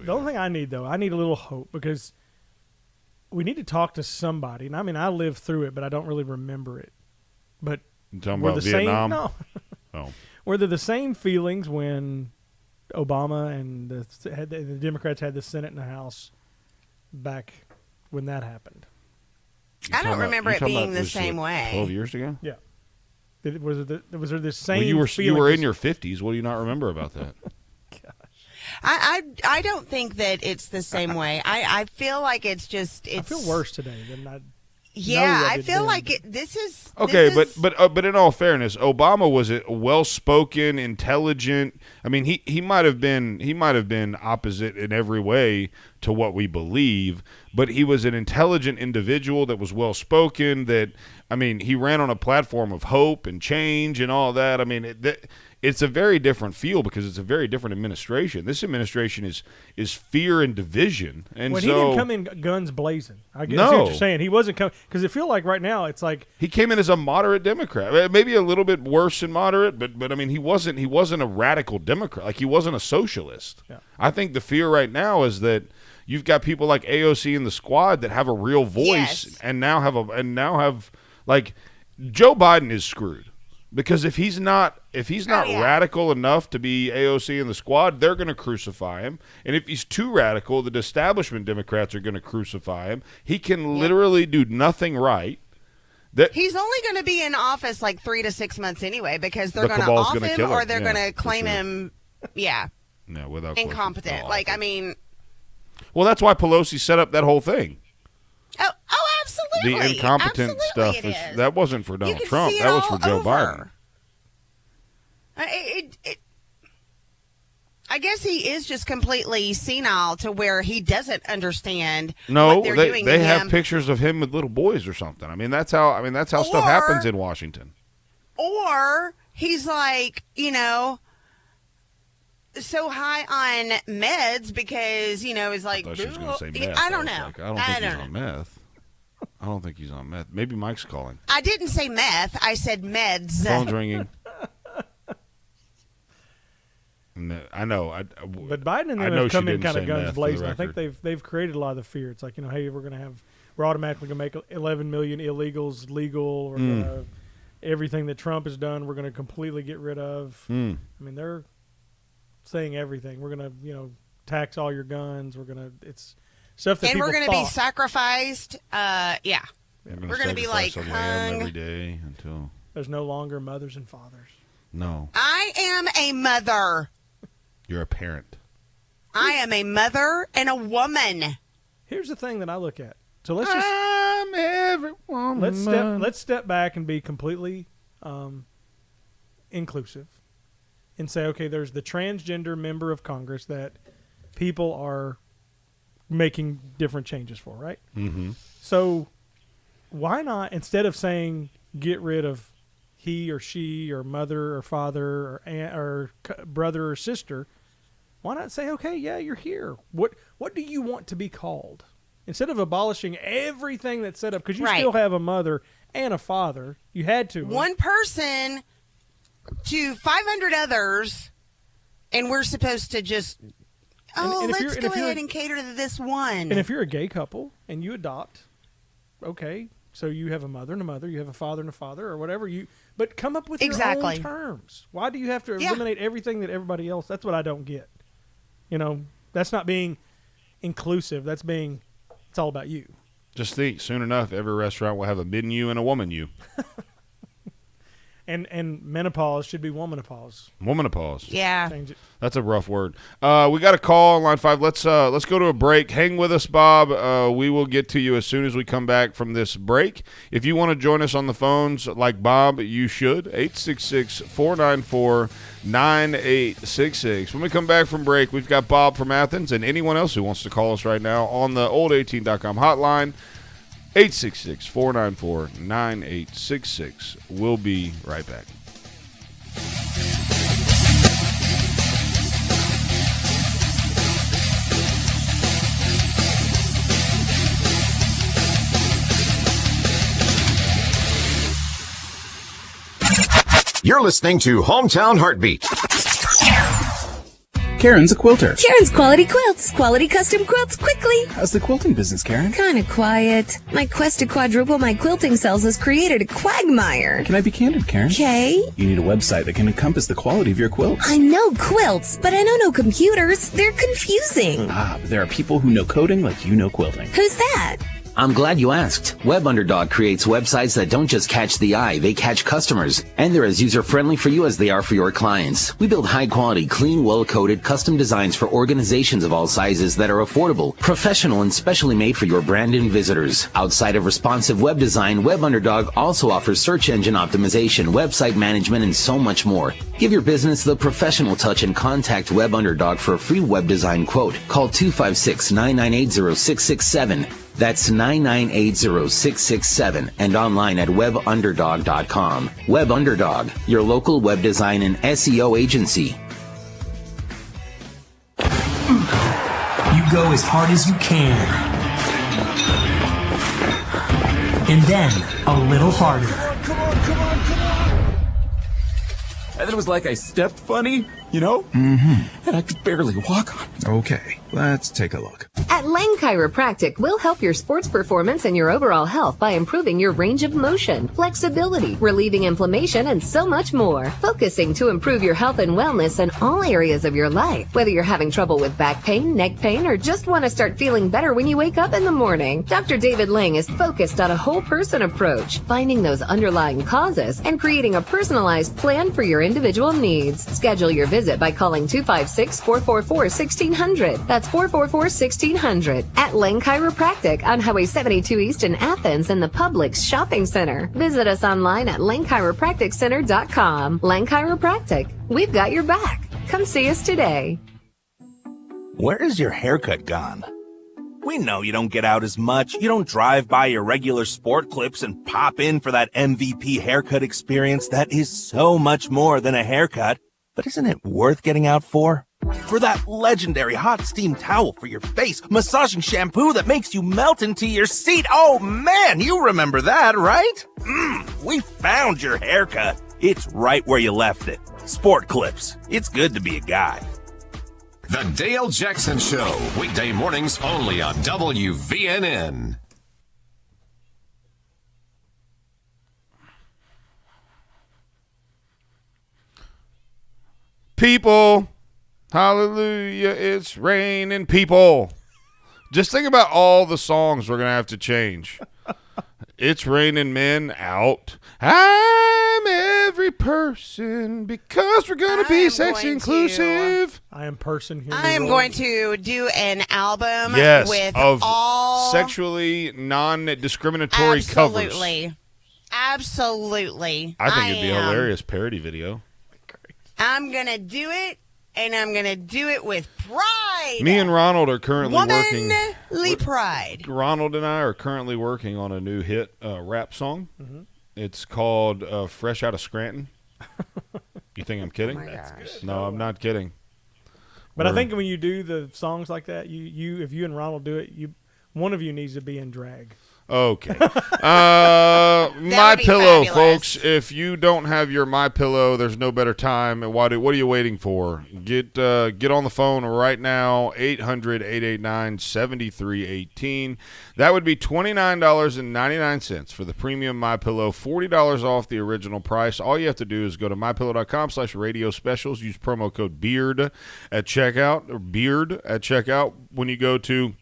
The only thing I need, though, I need a little hope because we need to talk to somebody. And I mean, I lived through it, but I don't really remember it. But You talking were about the Vietnam? Same, no. Oh. Were there the same feelings when Obama and the Democrats had the Senate and the House back when that happened? I don't remember it being the same way. 12 years ago? Yeah. Was there the same? Well, you were feeling? in your 50s. What do you not remember about that? I don't think that it's the same way. I feel like it's just. I feel worse today than I. Yeah, know I I did feel then. like this is Okay, this is- but in all fairness, Obama was a well-spoken, intelligent. I mean, he might have been opposite in every way to what we believe, but he was an intelligent individual that was well-spoken. That I mean, he ran on a platform of hope and change and all that. I mean, it's a very different feel because it's a very different administration. This administration is fear and division, and when so he didn't come in guns blazing. I guess No. what you're saying. He wasn't coming because I feel like right now it's like he came in as a moderate Democrat, maybe a little bit worse than moderate, but I mean he wasn't a radical Democrat, like he wasn't a socialist. Yeah. I think the fear right now is that you've got people like AOC and the Squad that have a real voice and now have like Joe Biden is screwed. Because if he's not radical enough to be AOC and the Squad, they're going to crucify him. And if he's too radical, the establishment Democrats are going to crucify him. He can literally do nothing right. He's only going to be in office like 3 to 6 months anyway, because they're The going to cabal's off gonna him kill or him. they're Yeah, going to for claim sure. him, without question. incompetent. No, Like, I mean, well, that's why Pelosi set up that whole thing. oh, absolutely. The incompetent Absolutely stuff it is. that wasn't for Donald can Trump. see it That was all for Joe over. Biden. I guess he is just completely senile to where he doesn't understand No, what they're doing they to have him. pictures of him with little boys or something. I mean, that's how stuff happens in Washington. Or he's like, so high on meds because, it's like, I thought she was going to say meth. I don't know. Like, I don't think he's on meth. I don't think he's on meth. Maybe Mike's calling. I didn't say meth. I said meds. Phone's ringing. I know. But Biden and them have come in kind of guns blazing. I think they've created a lot of the fear. It's like, hey, we're automatically going to make 11 million illegals legal. We're gonna, everything that Trump has done, we're going to completely get rid of. I mean, they're saying everything. We're going to, tax all your guns. It's stuff that people we're going to thought. be sacrificed. Yeah. We're going to be like hung every day until there's no longer mothers and fathers. No. I am a mother. You're a parent. I am a mother and a woman. Here's the thing that I look at. So let's just I'm every woman. Let's step back and be completely inclusive and say, okay, there's the transgender member of Congress that people are making different changes for, right? Mm-hmm. So why not, instead of saying get rid of he or she or mother or father or aunt or brother or sister, why not say, okay, yeah, you're here. What do you want to be called? Instead of abolishing everything that's set up, because you still have a mother and a father. You had to. One person to 500 others, and we're supposed to just, let's go ahead and cater to this one. And if you're a gay couple and you adopt, okay, so you have a mother and a mother, you have a father and a father, or whatever but come up with your own terms. Why do you have to eliminate everything that everybody else? That's what I don't get. That's not being inclusive. That's being, it's all about you. Just think, soon enough, every restaurant will have a men you and a woman you. And menopause should be womanopause. Womanopause. Yeah. Change it. That's a rough word. We got a call on line 5. Let's go to a break. Hang with us, Bob. We will get to you as soon as we come back from this break. If you want to join us on the phones like Bob, you should. 866-494-9866. When we come back from break, we've got Bob from Athens and anyone else who wants to call us right now on the old18.com hotline. 866-494-9866. We'll be right back. You're listening to Hometown Heartbeat. Karen's a quilter. Karen's Quality Quilts. Quality custom quilts quickly. How's the quilting business, Karen? Kinda quiet. My quest to quadruple my quilting sales has created a quagmire. Can I be candid, Karen? Okay. You need a website that can encompass the quality of your quilts. I know quilts, but I know no computers. They're confusing. But there are people who know coding like you know quilting. Who's that? I'm glad you asked. Web Underdog creates websites that don't just catch the eye, they catch customers. And they're as user-friendly for you as they are for your clients. We build high-quality, clean, well-coded, custom designs for organizations of all sizes that are affordable, professional, and specially made for your brand and visitors. Outside of responsive web design, Web Underdog also offers search engine optimization, website management, and so much more. Give your business the professional touch and contact Web Underdog for a free web design quote. Call 256-998-0667. That's 998-0667 and online at webunderdog.com. Web Underdog, your local web design and SEO agency. You go as hard as you can. And then a little harder. And it was like I stepped funny, and I could barely walk on. Okay, let's take a look. At Lang Chiropractic, we'll help your sports performance and your overall health by improving your range of motion, flexibility, relieving inflammation, and so much more. Focusing to improve your health and wellness in all areas of your life. Whether you're having trouble with back pain, neck pain, or just want to start feeling better when you wake up in the morning, Dr. David Lang is focused on a whole person approach, finding those underlying causes and creating a personalized plan for your individual needs. Schedule your visit by calling 256-444-1600. That's 444-1600. At Lang Chiropractic on Highway 72 East in Athens in the Publix Shopping Center. Visit us online at langchiropracticcenter.com. Lang Chiropractic. We've got your back. Come see us today. Where is your haircut gone? We know you don't get out as much. You don't drive by your regular sport clips and pop in for that MVP haircut experience that is so much more than a haircut. But isn't it worth getting out for? For that legendary hot steam towel for your face, massaging shampoo that makes you melt into your seat. Oh man, you remember that, right? We found your haircut. It's right where you left it. Sport Clips. It's good to be a guy. The Dale Jackson Show, weekday mornings only on WVNN. People, hallelujah, it's raining people. Just think about all the songs we're going to have to change. It's raining men out. I'm every person because we're going to be sex inclusive. I am person here. I am going to do an album with of all sexually non-discriminatory covers. Absolutely. I think it'd be a hilarious parody video. I'm going to do it, and I'm going to do it with pride. Me and Ronald are currently working. Womanly pride. Ronald and I are currently working on a new hit rap song. Mm-hmm. It's called Fresh Out of Scranton. You think I'm kidding? Oh my gosh. No, I'm not kidding. But I think when you do the songs like that, if you and Ronald do it, one of you needs to be in drag. Okay. My Pillow, fabulous. folks. If you don't have your My Pillow, there's no better time. What are you waiting for? Get on the phone right now, 800-889-7318. That would be $29.99 for the premium My Pillow, $40 off the original price. All you have to do is go to mypillow.com/radio specials. Use promo code BEARD at checkout, or BEARD at checkout when you go to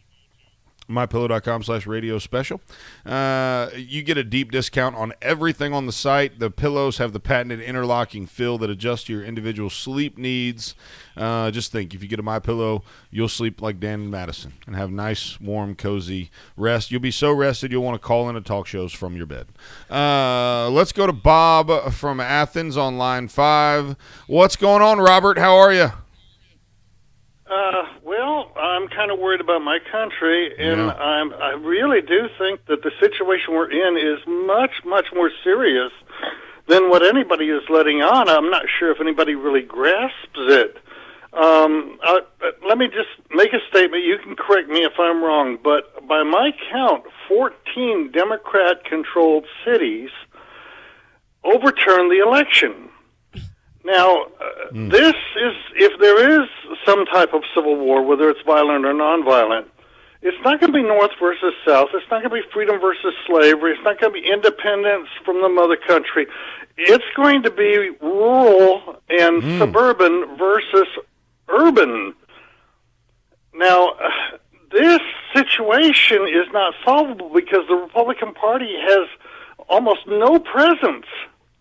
mypillow.com/radio special. You get a deep discount on everything on the site. The pillows have the patented interlocking fill that adjusts to your individual sleep needs. Just think, if you get a MyPillow, you'll sleep like Dan and Madison and have nice, warm, cozy rest. You'll be so rested you'll want to call in to talk shows from your bed. Let's go to Bob from Athens on line 5. What's going on, Robert? How are you? Well, I'm kind of worried about my country, and I really do think that the situation we're in is much, much more serious than what anybody is letting on. I'm not sure if anybody really grasps it. Let me just make a statement. You can correct me if I'm wrong, but by my count, 14 Democrat-controlled cities overturned the election. Now, this is, if there is some type of civil war, whether it's violent or nonviolent, it's not going to be North versus South. It's not going to be freedom versus slavery. It's not going to be independence from the mother country. It's going to be rural and suburban versus urban. Now, this situation is not solvable because the Republican Party has almost no presence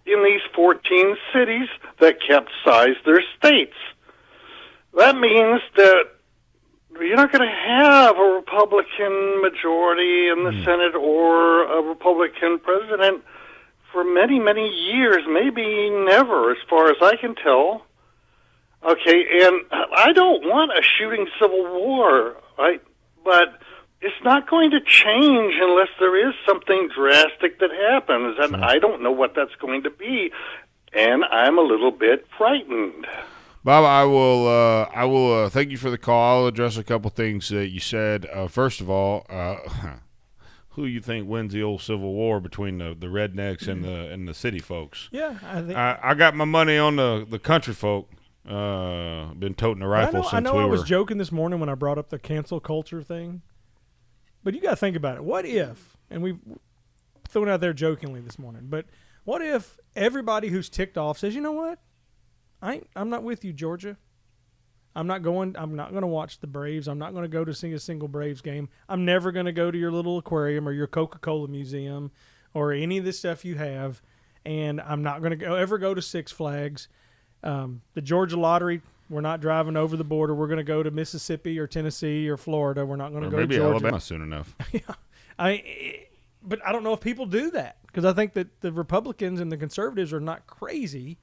in these 14 cities that capsized their states. That means that you're not going to have a Republican majority in the Senate or a Republican president for many, many years, maybe never, as far as I can tell. Okay, and I don't want a shooting civil war, right? But it's not going to change unless there is something drastic that happens, and I don't know what that's going to be, and I'm a little bit frightened. Bob, I will thank you for the call. I'll address a couple things that you said. First of all, who you think wins the old Civil War between the rednecks and the city folks? Yeah, I think I got my money on the country folk. Been toting a rifle since I know we I were. was joking this morning when I brought up the cancel culture thing. But you got to think about it. What if, and we've thrown it out there jokingly this morning, but what if everybody who's ticked off says, you know what? I'm not with you, Georgia. I'm not going to watch the Braves. I'm not going to go to see a single Braves game. I'm never going to go to your little aquarium or your Coca-Cola museum or any of this stuff you have. And I'm not going to ever go to Six Flags. The Georgia lottery, we're not driving over the border. We're going to go to Mississippi or Tennessee or Florida. We're not going to go to Georgia. Maybe Alabama soon enough. Yeah, but I don't know if people do that because I think that the Republicans and the conservatives are not crazy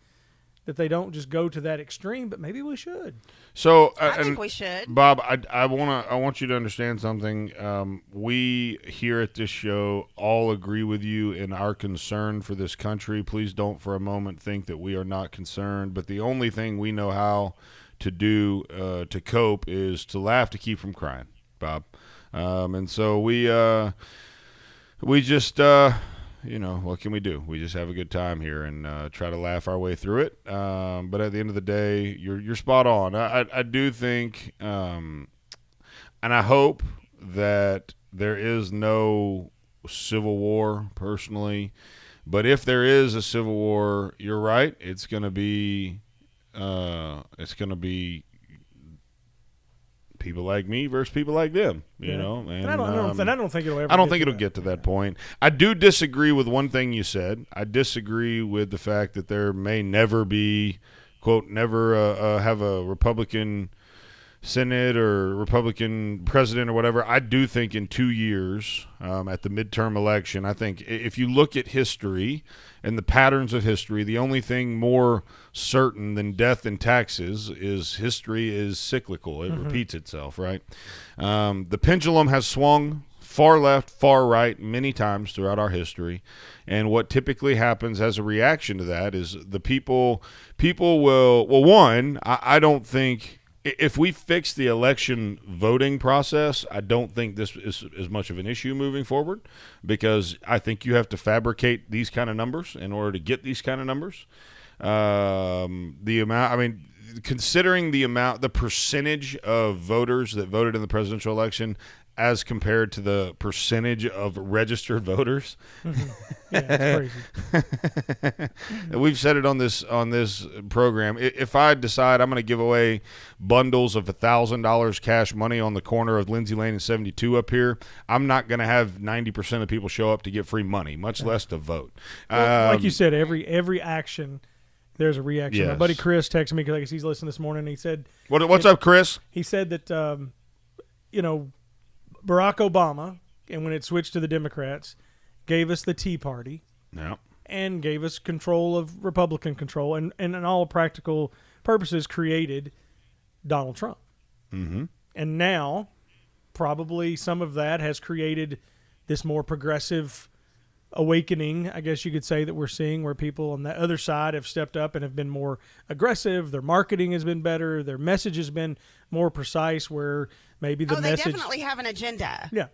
that they don't just go to that extreme. But maybe we should. So I think we should, Bob. I want you to understand something. We here at this show all agree with you in our concern for this country. Please don't for a moment think that we are not concerned. But the only thing we know how to do to cope is to laugh to keep from crying, Bob. And so we just what can we do? We just have a good time here and try to laugh our way through it. But at the end of the day, you're spot on. I do think, and I hope that there is no civil war personally. But if there is a civil war, you're right. It's going to be people like me versus people like them, you know. And I don't think it'll ever. I don't think it'll get to that point. I do disagree with one thing you said. I disagree with the fact that there may never be, quote, never have a Republican Senate or Republican president or whatever. I do think in 2 years at the midterm election, I think if you look at history and the patterns of history, the only thing more certain than death and taxes is history is cyclical. It repeats itself, right? The pendulum has swung far left, far right many times throughout our history. And what typically happens as a reaction to that is the people will, well, one, I don't think – if we fix the election voting process, I don't think this is as much of an issue moving forward, because I think you have to fabricate these kind of numbers in order to get these kind of numbers. Considering the percentage of voters that voted in the presidential election as compared to the percentage of registered voters. Yeah, it's crazy. We've said it on this program. If I decide I'm going to give away bundles of $1,000 cash money on the corner of Lindsay Lane and 72 up here, I'm not going to have 90% of people show up to get free money, much less to vote. Well, like you said, every action, there's a reaction. Yes. My buddy Chris texted me because he's listening this morning. And he said, "What's up, Chris?" He said that Barack Obama, and when it switched to the Democrats, gave us the Tea Party, and gave us control of Republican control, and in all practical purposes created Donald Trump. Mm-hmm. And now, probably some of that has created this more progressive awakening, I guess you could say, that we're seeing, where people on the other side have stepped up and have been more aggressive. Their marketing has been better. Their message has been more precise, where maybe the message... they definitely have an agenda. Yeah.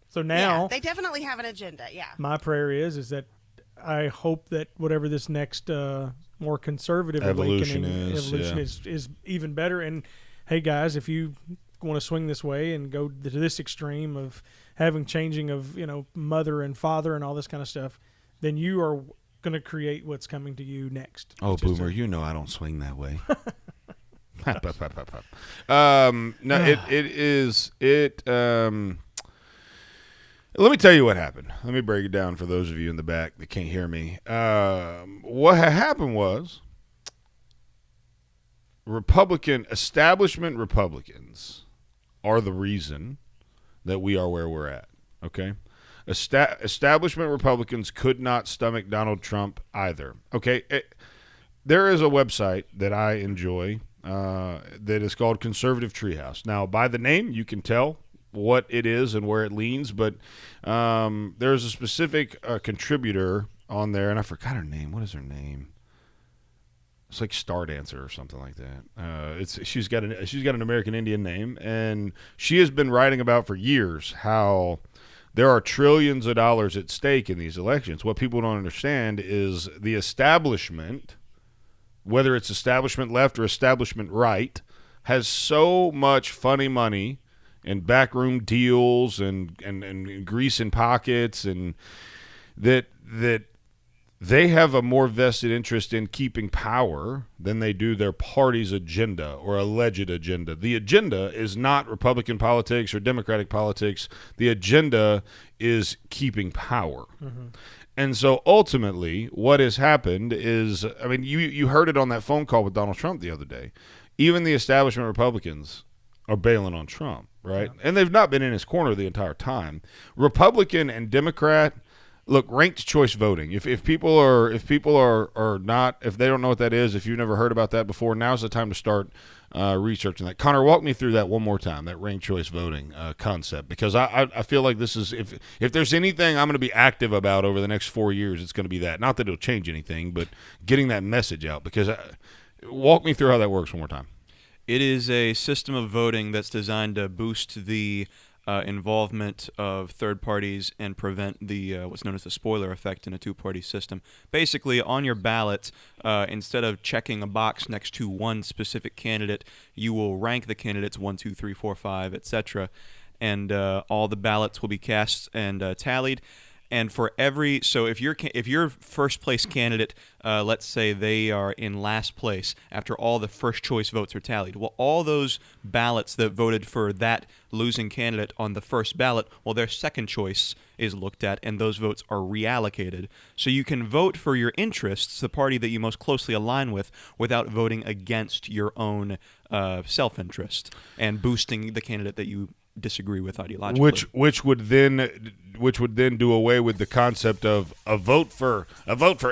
So now... Yeah, they definitely have an agenda, yeah. My prayer is that I hope that whatever this next more conservative evolution is even better. And, hey, guys, if you want to swing this way and go to this extreme of having changing of mother and father and all this kind of stuff, then you are going to create what's coming to you next. Oh, Boomer, I don't swing that way. Let me tell you what happened. Let me break it down for those of you in the back that can't hear me. What happened was establishment Republicans are the reason that we are where we're at, okay? Establishment Republicans could not stomach Donald Trump either, okay? There is a website that I enjoy that is called Conservative Treehouse. Now, by the name, you can tell what it is and where it leans, but there's a specific contributor on there, and I forgot her name. What is her name? It's like Star Dancer or something like that. She's got an American Indian name, and she has been writing about for years how there are trillions of dollars at stake in these elections. What people don't understand is the establishment, whether it's establishment left or establishment right, has so much funny money and backroom deals and grease in pockets, and that they have a more vested interest in keeping power than they do their party's agenda or alleged agenda. The agenda is not Republican politics or Democratic politics. The agenda is keeping power. Mm-hmm. And so ultimately what has happened is, I mean, you heard it on that phone call with Donald Trump the other day. Even the establishment Republicans are bailing on Trump, right? Yeah. And they've not been in his corner the entire time. Republican and Democrat, look, ranked choice voting. If people are not, if they don't know what that is, if you've never heard about that before, now's the time to start researching that. Connor, walk me through that one more time, that ranked choice voting concept, because I feel like this is, if there's anything I'm going to be active about over the next 4 years, it's going to be that. Not that it'll change anything, but getting that message out. Because walk me through how that works one more time. It is a system of voting that's designed to boost the involvement of third parties and prevent the what's known as the spoiler effect in a two-party system. Basically, on your ballot, instead of checking a box next to one specific candidate, you will rank the candidates 1, 2, 3, 4, 5, etc., and all the ballots will be cast and tallied. And for every, so if your first place candidate, let's say they are in last place after all the first choice votes are tallied, well, all those ballots that voted for that losing candidate on the first ballot, well, their second choice is looked at, and those votes are reallocated. So you can vote for your interests, the party that you most closely align with, without voting against your own self-interest and boosting the candidate that you disagree with ideologically. Which would then do away with the concept of a vote for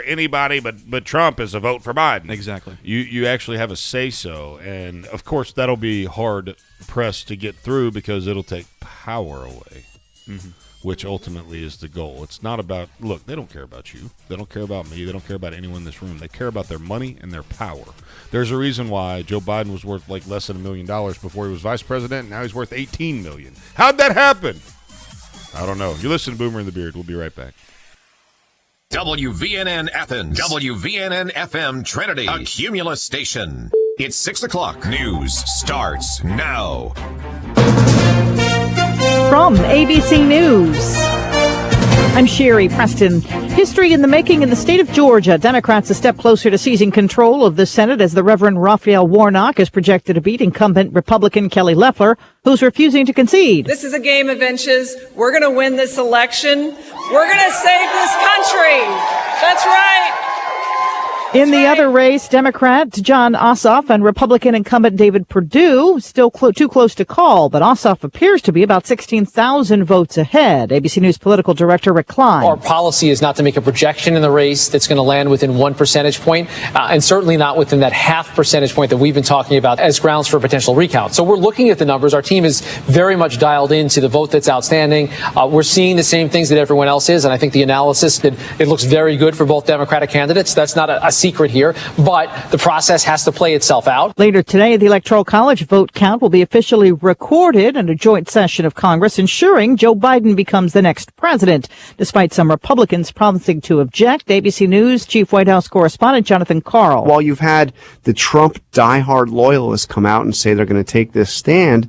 anybody but Trump is a vote for Biden. Exactly. You actually have a say-so, and of course that'll be hard pressed to get through because it'll take power away. Mm-hmm. Which ultimately is the goal. It's not about, look, they don't care about you. They don't care about me. They don't care about anyone in this room. They care about their money and their power. There's a reason why Joe Biden was worth like less than $1 million before he was vice president, and now he's worth $18 million. How'd that happen? I don't know. You listen to Boomer and the Beard. We'll be right back. WVNN Athens, WVNN FM Trinity, a Cumulus station. It's 6 o'clock. News starts now. From ABC News, I'm Sherry Preston. History in the making in the state of Georgia. Democrats a step closer to seizing control of the Senate as the Reverend Raphael Warnock is projected to beat incumbent Republican Kelly Loeffler, who's refusing to concede. This is a game of inches. We're going to win this election. We're going to save this country. That's right. In the other race, Democrat John Ossoff and Republican incumbent David Perdue still too close to call, but Ossoff appears to be about 16,000 votes ahead. ABC News political director Rick Klein. Our policy is not to make a projection in the race that's going to land within 1 percentage point, and certainly not within that 0.5 percentage point that we've been talking about as grounds for a potential recount. So we're looking at the numbers. Our team is very much dialed into the vote that's outstanding. We're seeing the same things that everyone else is, and I think the analysis, it looks very good for both Democratic candidates. That's not a secret here, but the process has to play itself out. Later today, the Electoral College vote count will be officially recorded in a joint session of Congress, ensuring Joe Biden becomes the next president. Despite some Republicans promising to object, ABC News Chief White House correspondent Jonathan Karl. While you've had the Trump diehard loyalists come out and say they're going to take this stand,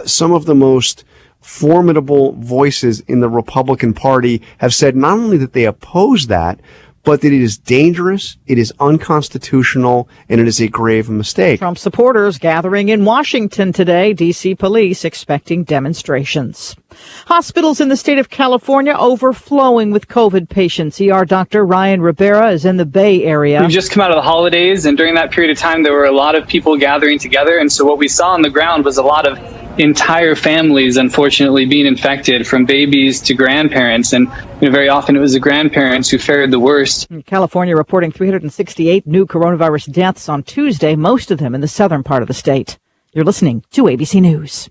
some of the most formidable voices in the Republican Party have said not only that they oppose that, but that it is dangerous, it is unconstitutional, and it is a grave mistake. Trump supporters gathering in Washington today, D.C. police expecting demonstrations. Hospitals in the state of California overflowing with COVID patients. ER Dr. Ryan Rivera is in the Bay Area. We've just come out of the holidays, and during that period of time, there were a lot of people gathering together. And so what we saw on the ground was a lot of entire families, unfortunately, being infected, from babies to grandparents. And very often it was the grandparents who fared the worst. California reporting 368 new coronavirus deaths on Tuesday, most of them in the southern part of the state. You're listening to ABC News.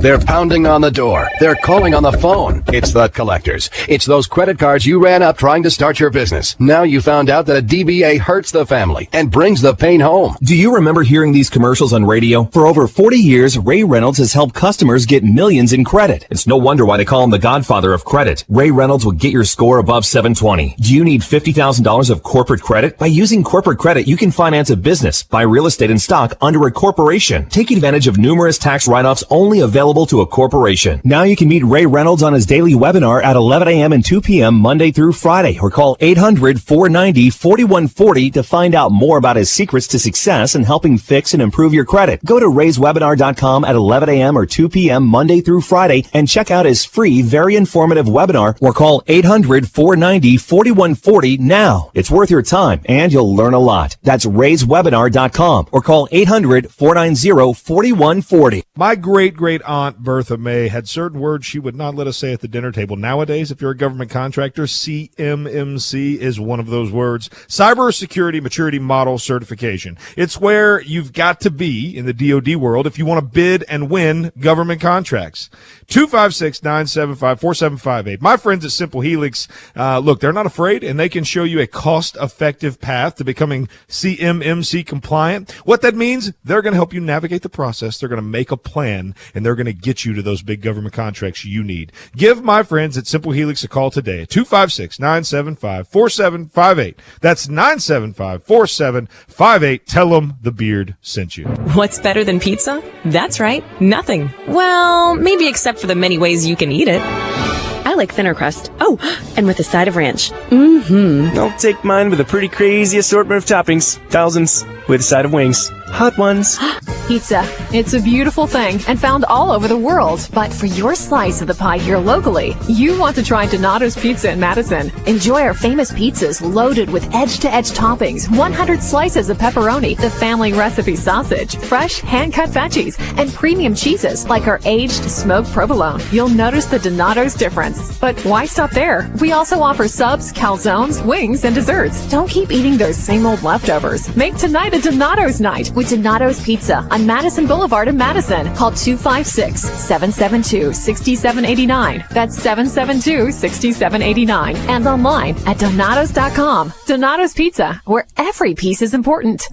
They're pounding on the door. They're calling on the phone. It's the collectors. It's those credit cards you ran up trying to start your business. Now you found out that a DBA hurts the family and brings the pain home. Do you remember hearing these commercials on radio? For over 40 years, Ray Reynolds has helped customers get millions in credit. It's no wonder why they call him the godfather of credit. Ray Reynolds will get your score above 720. Do you need $50,000 of corporate credit? By using corporate credit, you can finance a business, buy real estate and stock under a corporation. Take advantage of numerous tax write-offs only available to a corporation. Now you can meet Ray Reynolds on his daily webinar at 11 a.m. and 2 p.m. Monday through Friday, or call 800-490-4140 to find out more about his secrets to success in helping fix and improve your credit. Go to rayswebinar.com at 11 a.m. or 2 p.m. Monday through Friday and check out his free, very informative webinar, or call 800-490-4140 now. It's worth your time and you'll learn a lot. That's rayswebinar.com or call 800-490-4140. My great great-great-aunt Bertha May had certain words she would not let us say at the dinner table. Nowadays, if you're a government contractor, CMMC is one of those words. Cybersecurity Maturity Model Certification. It's where you've got to be in the DoD world if you want to bid and win government contracts. 256-975-4758. My friends at Simple Helix, look, they're not afraid, and they can show you a cost-effective path to becoming CMMC compliant. What that means, they're going to help you navigate the process. They're going to make a plan, and they're going to get you to those big government contracts you need. Give my friends at Simple Helix a call today at 256-975-4758. That's 975-4758. Tell them the Beard sent you. What's better than pizza? That's right, nothing. Well, maybe except for the many ways you can eat it. I like thinner crust. Oh, and with a side of ranch. I'll take mine with a pretty crazy assortment of toppings. Thousands. With a side of wings. Hot ones. Pizza. It's a beautiful thing and found all over the world. But for your slice of the pie here locally, you want to try Donato's Pizza in Madison. Enjoy our famous pizzas loaded with edge-to-edge toppings, 100 slices of pepperoni, the family recipe sausage, fresh hand-cut veggies, and premium cheeses like our aged smoked provolone. You'll notice the Donato's difference. But why stop there? We also offer subs, calzones, wings, and desserts. Don't keep eating those same old leftovers. Make tonight a Donato's night with Donato's Pizza on Madison Boulevard in Madison. Call 256-772-6789. That's 772-6789. And online at Donatos.com. Donato's Pizza, where every piece is important.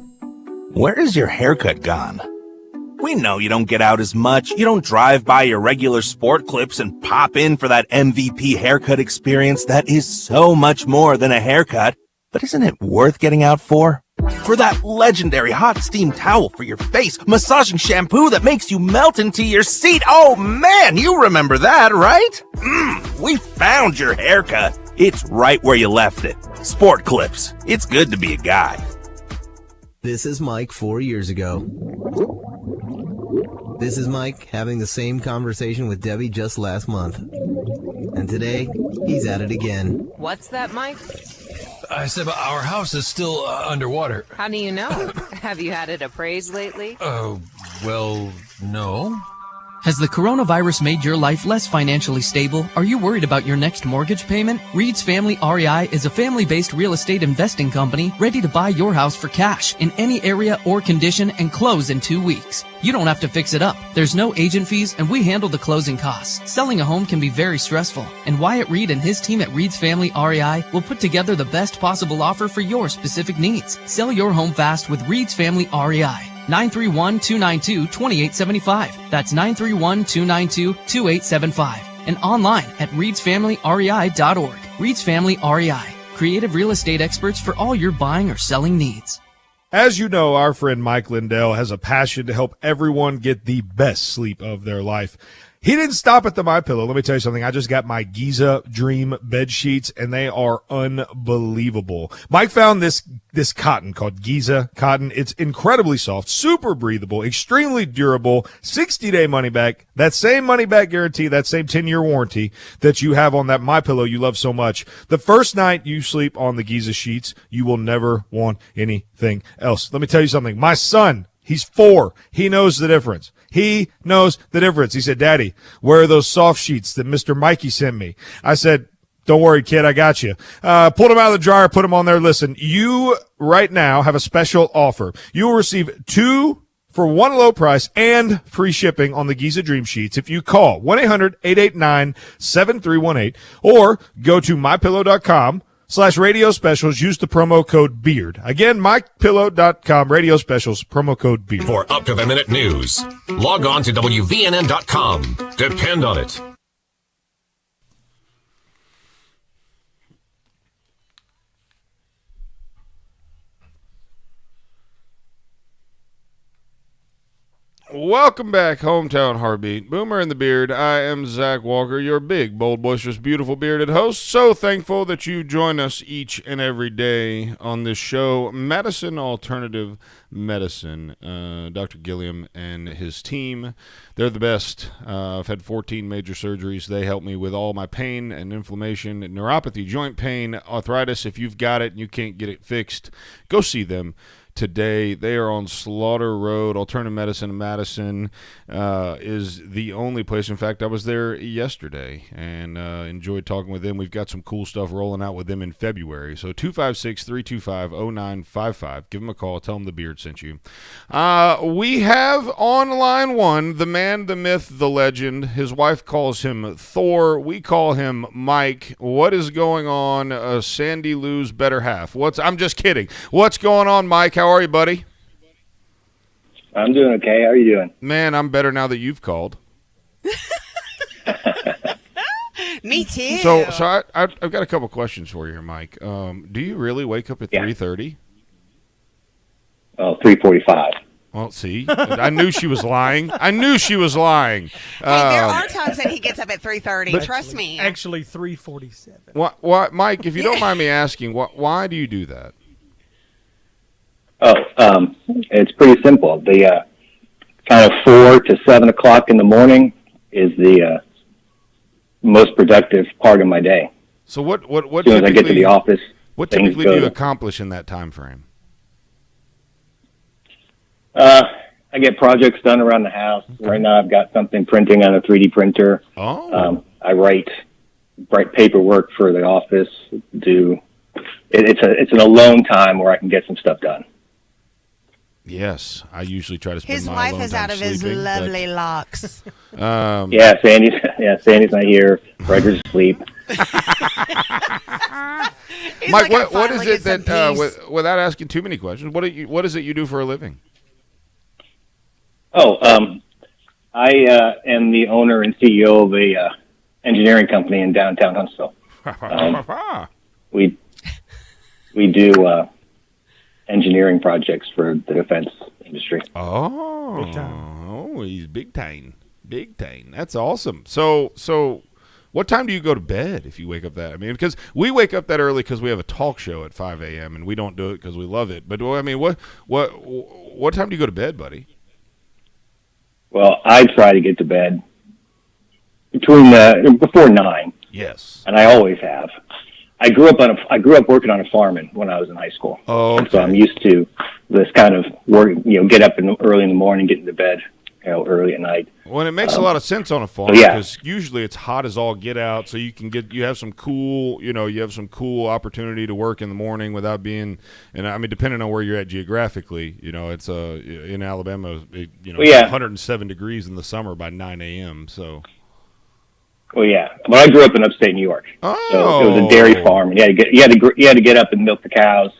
Where is your haircut gone? We know you don't get out as much. You don't drive by your regular sport clips and pop in for that MVP haircut experience that is so much more than a haircut. But isn't it worth getting out for? For that legendary hot steam towel for your face, massaging shampoo that makes you melt into your seat. Oh man, you remember that, right? We found your haircut. It's right where you left it. Sport clips. It's good to be a guy. This is Mike 4 years ago. This is Mike having the same conversation with Debbie just last month. And today, he's at it again. What's that, Mike? I said our house is still underwater. How do you know? Have you had it appraised lately? Well, no. Has the coronavirus made your life less financially stable? Are you worried about your next mortgage payment? Reed's Family REI is a family-based real estate investing company ready to buy your house for cash in any area or condition and close in 2 weeks. You don't have to fix it up. There's no agent fees and we handle the closing costs. Selling a home can be very stressful, and Wyatt Reed and his team at Reed's Family REI will put together the best possible offer for your specific needs. Sell your home fast with Reed's Family REI. 931-292-2875. That's 931-292-2875. And online at reedsfamilyrei.org. Reed's Family REI. Creative real estate experts for all your buying or selling needs. As you know, our friend Mike Lindell has a passion to help everyone get the best sleep of their life. He didn't stop at the MyPillow. Let me tell you something. I just got my Giza Dream bed sheets, and they are unbelievable. Mike found this cotton called Giza cotton. It's incredibly soft, super breathable, extremely durable, 60-day money back. That same money back guarantee, that same 10-year warranty that you have on that MyPillow you love so much. The first night you sleep on the Giza sheets, you will never want anything else. Let me tell you something. My son, he's 4. He knows the difference. He knows the difference. He said, Daddy, where are those soft sheets that Mr. Mikey sent me? I said, don't worry, kid, I got you. Pulled them out of the dryer, put them on there. Listen, you right now have a special offer. You will receive 2 for 1 low price and free shipping on the Giza Dream Sheets if you call 1-800-889-7318 or go to mypillow.com/radio specials. Use the promo code BEARD. Again, mypillow.com, radio specials, promo code BEARD. For up-to-the-minute news, log on to WVNN.com. Depend on it. Welcome back, Hometown Heartbeat. Boomer and the Beard. I am Zach Walker, your big, bold, boisterous, beautiful, bearded host. So thankful that you join us each and every day on this show, Madison Alternative Medicine. Dr. Gilliam and his team, they're the best. I've had 14 major surgeries. They help me with all my pain and inflammation, neuropathy, joint pain, arthritis. If you've got it and you can't get it fixed, go see them. today. They are on Slaughter Road. Alternative Medicine in Madison is the only place. In fact, I was there yesterday and enjoyed talking with them. We've got some cool stuff rolling out with them in February. So 256-325-0955. Give them a call. Tell them the Beard sent you. We have on line one the man, the myth, the legend. His wife calls him Thor. We call him Mike. What is going on? Sandee Lou's better half. I'm just kidding. What's going on, Mike? How are you, buddy? I'm doing okay. How are you doing? Man, I'm better now that you've called. Me too. So I've got a couple questions for you here, Mike. Do you really wake up at 3:30? Oh, 3:45. Well, see, I knew she was lying. Hey, there are times that he gets up at 3:30. Trust me. Actually, 3:47. What, Mike? If you don't mind me asking, why do you do that? Oh, it's pretty simple. The kind of 4 to 7 o'clock in the morning is the most productive part of my day. So what? As soon as I get to the office, what typically do you accomplish in that time frame? I get projects done around the house. Okay. Right now, I've got something printing on a 3D printer. Oh. I write paperwork for the office. It's an alone time where I can get some stuff done. Yes, I usually try to spend his my wife alone is time out of sleeping, his lovely locks. Sandy's not here. Frederick's asleep. Mike, what is it that without asking too many questions, what is it you do for a living? I am the owner and CEO of a engineering company in downtown Huntsville. We do engineering projects for the defense industry. Oh, big time. Oh, he's big time. Big time. That's awesome. So what time do you go to bed if you wake up that? I mean, because we wake up that early because we have a talk show at 5 a.m. and we don't do it because we love it. But I mean, what time do you go to bed, buddy? Well, I try to get to bed before 9. Yes, and I always have. I grew up working on a farm when I was in high school. Oh, okay. So I'm used to this kind of work. Get up early in the morning, get into bed, early at night. Well, it makes a lot of sense on a farm because usually it's hot as all get out, so you have some cool, you have some cool opportunity to work in the morning without being, and I mean, depending on where you're at geographically, it's in Alabama, it's 107 degrees in the summer by 9 a.m. So. Well, yeah, but I grew up in upstate New York, so it was a dairy farm, and you had to get up and milk the cows,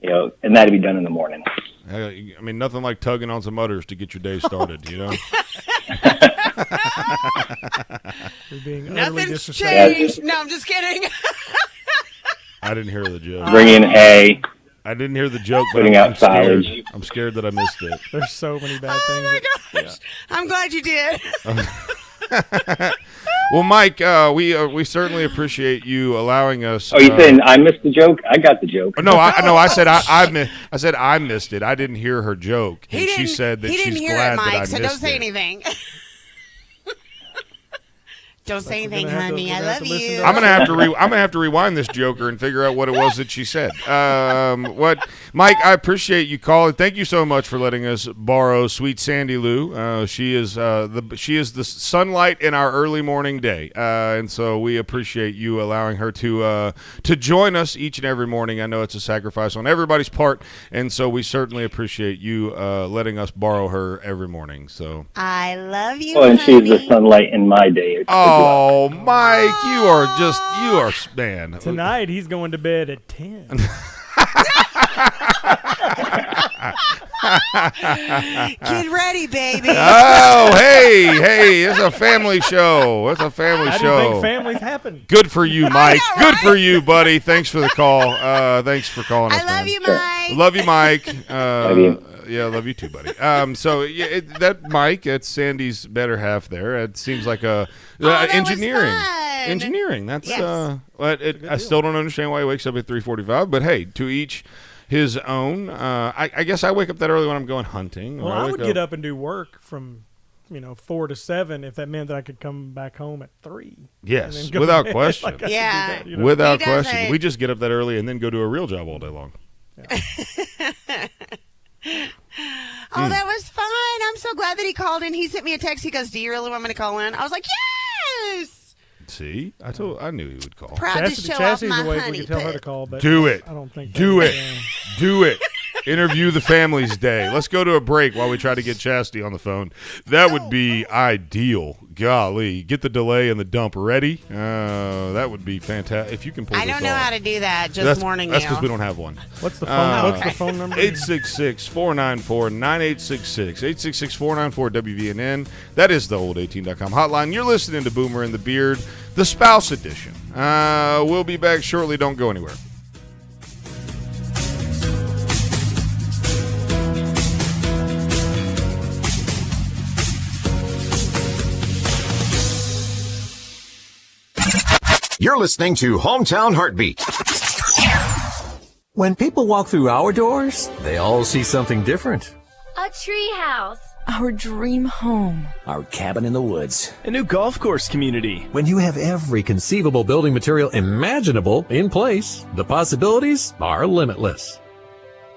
and that had to be done in the morning. I mean, nothing like tugging on some udders to get your day started, Nothing's changed. No, I'm just kidding. I didn't hear the joke. Bringing hay. I didn't hear the joke, but putting out silage. I'm scared that I missed it. There's so many bad things. Oh my gosh! I'm glad you did. Well, Mike, we certainly appreciate you allowing us. Oh, you saying I missed the joke? I got the joke. No, I said I said I missed it. I didn't hear her joke, and she said that she's glad that I missed it. So don't say anything. Don't say anything, honey. I love you. I'm gonna have to rewind this joker and figure out what it was that she said. Mike? I appreciate you calling. Thank you so much for letting us borrow sweet Sandee Lou. She is the sunlight in our early morning day, and so we appreciate you allowing her to join us each and every morning. I know it's a sacrifice on everybody's part, and so we certainly appreciate you letting us borrow her every morning. So I love you. Oh, and she's the sunlight in my day. Oh, Mike, you are, man. Tonight he's going to bed at 10. Get ready, baby. Oh, hey, it's a family show. It's a family How show. Do you think families happen? Good for you, Mike. Know, right? Good for you, buddy. Thanks for the call. Thanks for calling us. I love you, Mike. Love you, Mike. Love you. Yeah, love you too, buddy. That Mike, it's Sandee's better half there. It seems like engineering. Engineering. That's yes. I still don't understand why he wakes up at 3:45. But hey, to each his own. I guess I wake up that early when I'm going hunting. Well, I would get up and do work from 4 to 7 if that meant that I could come back home at 3. Yes, without question. Yeah, without question. We just get up that early and then go do a real job all day long. Yeah. Oh, that was fun. I'm so glad that he called in. He sent me a text. He goes, "Do you really want me to call in?" I was like, "Yes." See, I knew he would call. Proud to show off Chastity's my awake. honey We could tell her pit. to call, but Do it. I don't think. Do it. Do it. Interview the family's day. Let's go to a break while we try to get Chastity on the phone. That would be ideal. Golly, get the delay and the dump ready. That would be fantastic if you can pull. I this don't know off. how to do that. Just warning That's you. because we don't have one. What's the phone? What's the phone number? 866-494-9866. 866-494-WVNN. That is the old 18.com hotline. You're listening to Boomer and the Beard, the spouse edition. We'll be back shortly. Don't go anywhere. You're listening to Hometown Heartbeat. When people walk through our doors, they all see something different. A treehouse. Our dream home. Our cabin in the woods. A new golf course community. When you have every conceivable building material imaginable in place, the possibilities are limitless.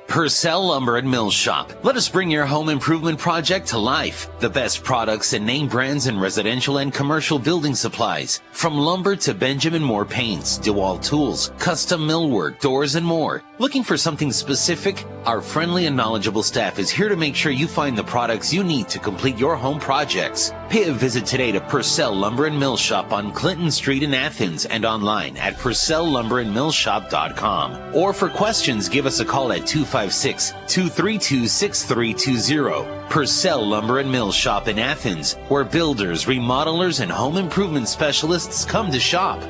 Purcell Lumber and Mill Shop. Let us bring your home improvement project to life. The best products and name brands in residential and commercial building supplies. From lumber to Benjamin Moore paints, DeWalt tools, custom millwork, doors, and more. Looking for something specific? Our friendly and knowledgeable staff is here to make sure you find the products you need to complete your home projects. Pay a visit today to Purcell Lumber and Mill Shop on Clinton Street in Athens and online at PurcellLumberandMillShop.com. Or for questions, give us a call at 256-232-6320. Purcell Lumber and Mill Shop in Athens, where builders, remodelers, and home improvement specialists come to shop.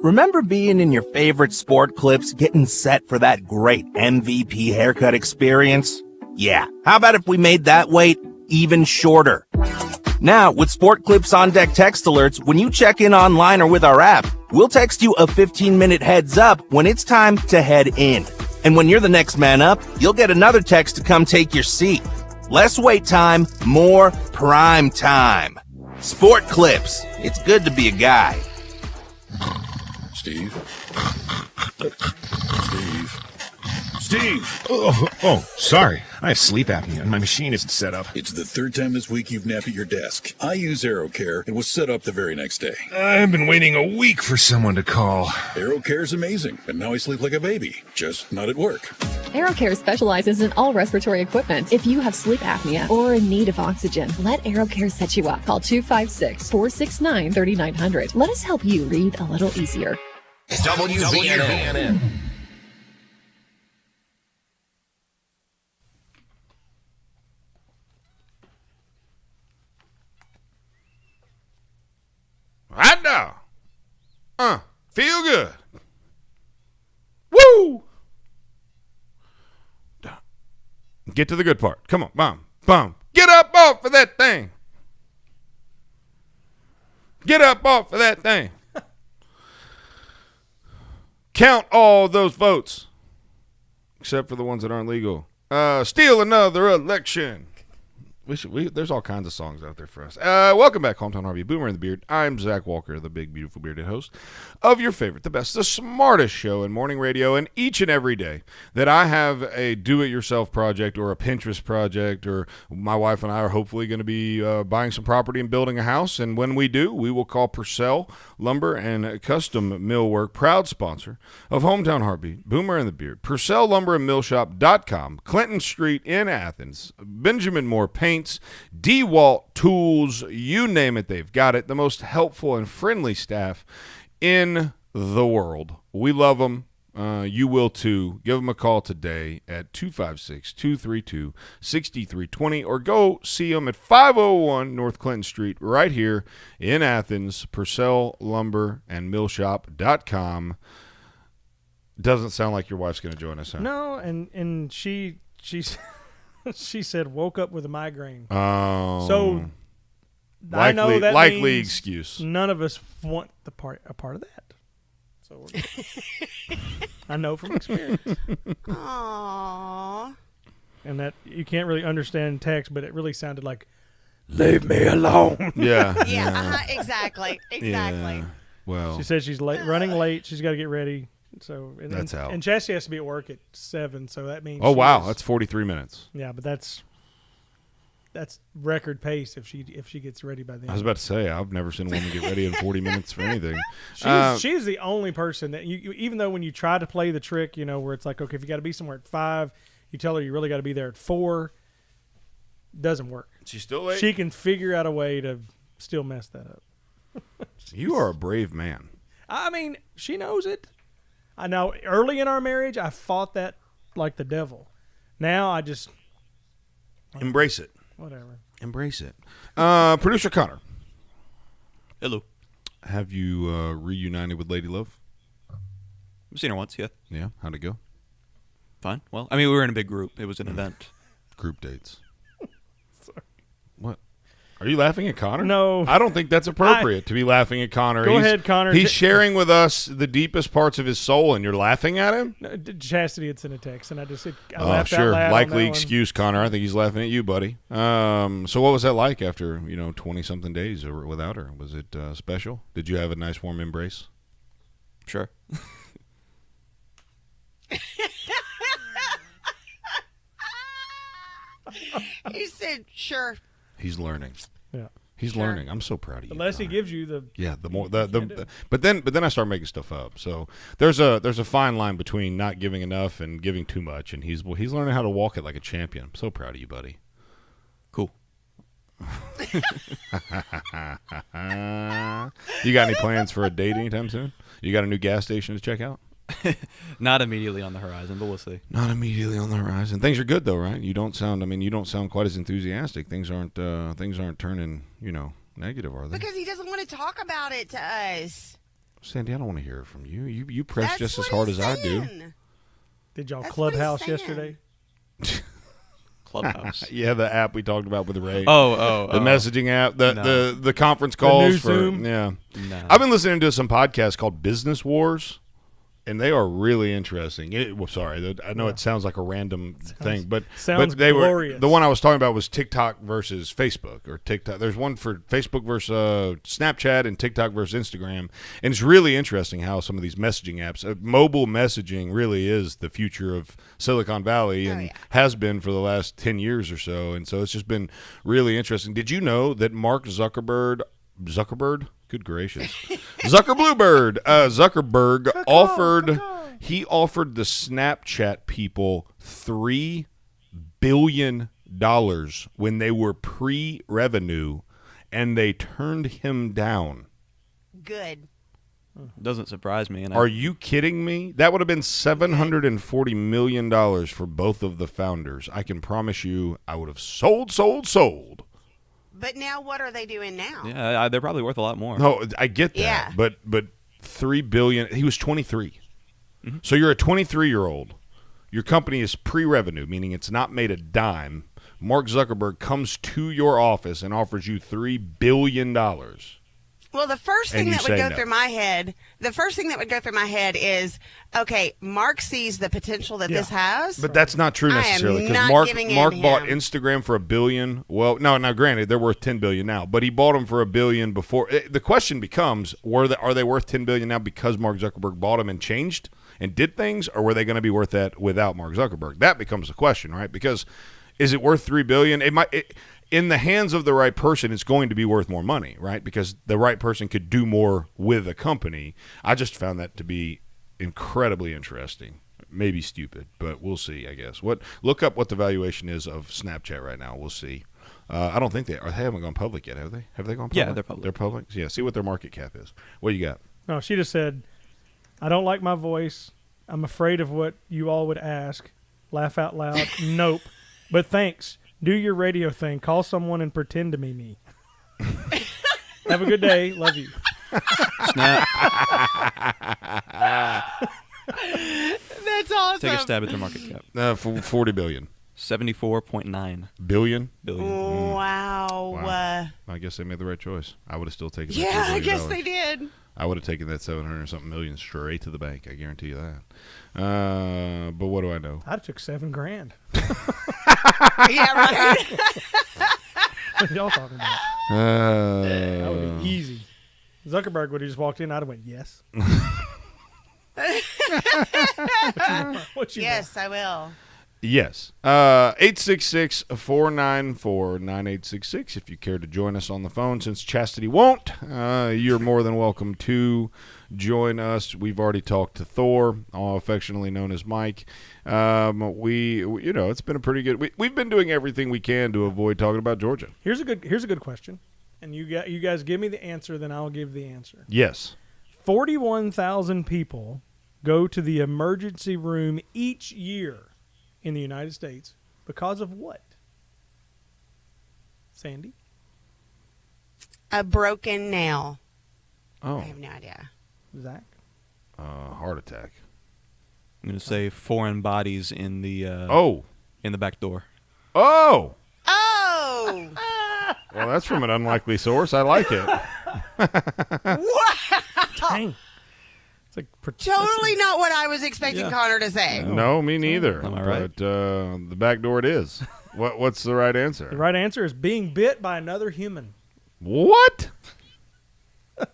Remember being in your favorite sport clips, getting set for that great MVP haircut experience? Yeah, how about if we made that wait even shorter? Now, with Sport Clips On Deck text alerts, when you check in online or with our app, we'll text you a 15-minute heads up when it's time to head in. And when you're the next man up, you'll get another text to come take your seat. Less wait time, more prime time. Sport Clips. It's good to be a guy. Steve? Steve! Oh, sorry. I have sleep apnea and my machine isn't set up. It's the third time this week you've napped at your desk. I use AeroCare and was set up the very next day. I've been waiting a week for someone to call. AeroCare's amazing, and now I sleep like a baby, just not at work. AeroCare specializes in all respiratory equipment. If you have sleep apnea or in need of oxygen, let AeroCare set you up. Call 256-469-3900. Let us help you breathe a little easier. WVNN. Right now. Feel good. Woo! Get to the good part. Come on. Bum. Get up off of that thing. Get up off of that thing. Count all those votes. Except for the ones that aren't legal. Steal another election. There's all kinds of songs out there for us. Welcome back, Hometown Harvey, Boomer and the Beard. I'm Zach Walker, the big, beautiful, bearded host of your favorite, the best, the smartest show in morning radio. And each and every day that I have a do-it-yourself project or a Pinterest project, or my wife and I are hopefully going to be buying some property and building a house. And when we do, we will call Purcell Lumber and Custom Millwork, proud sponsor of Hometown Harvey, Boomer and the Beard. PurcellLumberandMillShop.com, Clinton Street in Athens. Benjamin Moore Paint, DeWalt tools, you name it, they've got it. The most helpful and friendly staff in the world. We love them. You will too. Give them a call today at 256-232-6320 or go see them at 501 North Clinton Street right here in Athens. PurcellLumberandMillShop.com. Doesn't sound like your wife's going to join us, huh? No, and she's she said woke up with a migraine. Oh. So I know that likely means excuse. None of us want a part of that. So I know from experience. Aww. And that you can't really understand text, but it really sounded like, "Leave me alone." Yeah. Yeah. Exactly. Yeah. Well, she said she's running late. She's got to get ready. So That's out. And Chastity has to be at work at 7, so that means. Oh wow, that's 43 minutes. Yeah, but that's record pace if she gets ready by then. I was about to say I've never seen a woman get ready in 40 minutes for anything. She's the only person that you even though when you try to play the trick, where it's like, okay, if you got to be somewhere at 5, you tell her you really got to be there at 4. Doesn't work. She's still late. She can figure out a way to still mess that up. You are a brave man. I mean, she knows it. I know early in our marriage, I fought that like the devil. Now I just embrace it. Whatever. Embrace it. Producer Connor. Hello. Have you reunited with Lady Love? I've seen her once, yeah. Yeah? How'd it go? Fine. Well, I mean, we were in a big group. It was an event. Group dates. Sorry. What? Are you laughing at Connor? No. I don't think that's appropriate to be laughing at Connor. Go ahead, Connor. He's sharing with us the deepest parts of his soul, and you're laughing at him? No, Chastity had sent a text, and I Oh, laughed sure. out loud. Likely excuse, Connor. I think he's laughing at you, buddy. So what was that like after, 20-something days without her? Was it special? Did you have a nice warm embrace? Sure. He said, sure. He's learning. Yeah. He's learning. I'm so proud of you. Unless he gives you the the more but then I start making stuff up. So there's a fine line between not giving enough and giving too much, and he's learning how to walk it like a champion. I'm so proud of you, buddy. Cool. You got any plans for a date anytime soon? You got a new gas station to check out? Not immediately on the horizon, but we'll see. Not immediately on the horizon. Things are good though, right? You don't sound quite as enthusiastic. Things aren't turning, negative, are they? Because he doesn't want to talk about it to us. Sandee, I don't want to hear it from you. You press That's just as what hard he's as I do. saying. Did y'all That's Clubhouse what he's saying. yesterday? Clubhouse. Yeah, the app we talked about with Ray. The messaging app, the conference calls new for Zoom? yeah. No. I've been listening to some podcasts called Business Wars, and they are really interesting. I know it sounds like a random thing, but they glorious. were the one I was talking about was TikTok versus Facebook or TikTok. There's one for Facebook versus Snapchat and TikTok versus Instagram, and it's really interesting how some of these messaging apps, mobile messaging, really is the future of Silicon Valley and has been for the last 10 years or so. And so it's just been really interesting. Did you know that Mark Zuckerberg? Good gracious. Zuckerberg offered the Snapchat people $3 billion when they were pre-revenue, and they turned him down. Good. Doesn't surprise me. And Are you kidding me? That would have been $740 million for both of the founders. I can promise you I would have sold. But now what are they doing now? Yeah, they're probably worth a lot more. No, I get that. Yeah. But $3 billion. He was 23. Mm-hmm. So you're a 23-year-old. Your company is pre-revenue, meaning it's not made a dime. Mark Zuckerberg comes to your office and offers you $3 billion. Well, the first thing that would go no. through my head, is, okay, Mark sees the potential that this has. But that's not true necessarily, because Mark bought Instagram for $1 billion. Well, no, now granted, they're worth $10 billion now, but he bought them for $1 billion before. The question becomes: are they worth $10 billion now because Mark Zuckerberg bought them and changed and did things, or were they going to be worth that without Mark Zuckerberg? That becomes the question, right? Because is it worth $3 billion? It might. In the hands of the right person, it's going to be worth more money, right? Because the right person could do more with a company. I just found that to be incredibly interesting. Maybe stupid, but we'll see, I guess. Look up what the valuation is of Snapchat right now. We'll see. I don't think they haven't gone public yet, have they? Have they gone public? Yeah, they're public. They're public? Yeah, see what their market cap is. What do you got? No, she just said, I don't like my voice. I'm afraid of what you all would ask. Laugh out loud. Nope. But thanks. Do your radio thing. Call someone and pretend to be me. Have a good day. Love you. Snap. That's awesome. Take a stab at their market cap. $40 billion. 74.9 billion. Wow. I guess they made the right choice. I would have still taken. Yeah, that $2 I billion. guess they did. I would have taken that 700-something million straight to the bank. I guarantee you that. But what do I know? I took $7,000. Yeah, right. What are y'all talking about? That would be easy. Zuckerberg would have just walked in. I'd have went, yes. Yes, I will. Yes. 866-494-9866. If you care to join us on the phone, since Chastity won't, you're more than welcome to join us. We've already talked to Thor, affectionately known as Mike. It's been a pretty good. We've been doing everything we can to avoid talking about Georgia. Here's a good question, and you guys give me the answer, then I'll give the answer. Yes. 41,000 people go to the emergency room each year in the United States because of what? Sandy? A broken nail. Oh. I have no idea. Zach? Heart attack. I'm going to say foreign bodies in the in the back door. Oh. Oh. Well, that's from an unlikely source. I like it. What? Dang. It's like totally not what I was expecting Connor to say. No, me neither. Am I right? But the back door it is. What's the right answer? The right answer is being bit by another human. What? I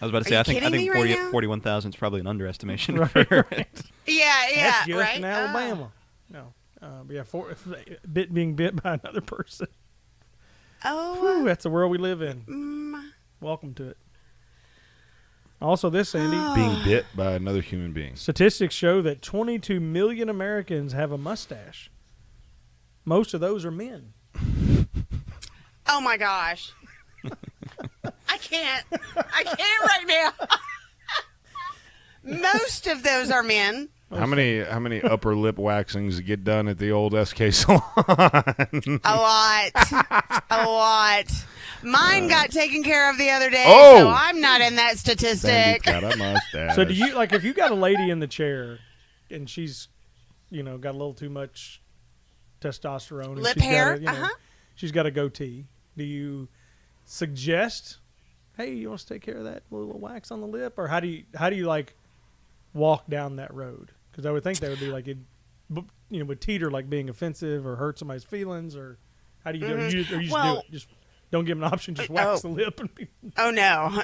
was about to say, I think 41,000 is probably an underestimation. Right. Yeah, That's just right. in Alabama. No, but yeah, being bit by another person. Oh, Whew, that's the world we live in. Welcome to it. Also, this, Sandy, being bit by another human being. Statistics show that 22 million Americans have a mustache. Most of those are men. Oh my gosh. I can't right now. Most of those are men. How many upper lip waxings get done at the old SK salon? A lot. Mine got taken care of the other day, Oh! so I'm not in that statistic. Sandy's got a mustache. So do you, like, if you got a lady in the chair and she's, got a little too much testosterone. And Lip she's hair? Got she's got a goatee. Do you suggest, hey, you want us to take care of that little wax on the lip? Or how do you like walk down that road? Because I would think that would be like it, would teeter like being offensive or hurt somebody's feelings, or how do you do it? Or you just do it. Just don't give them an option. Just wax the lip. Oh no.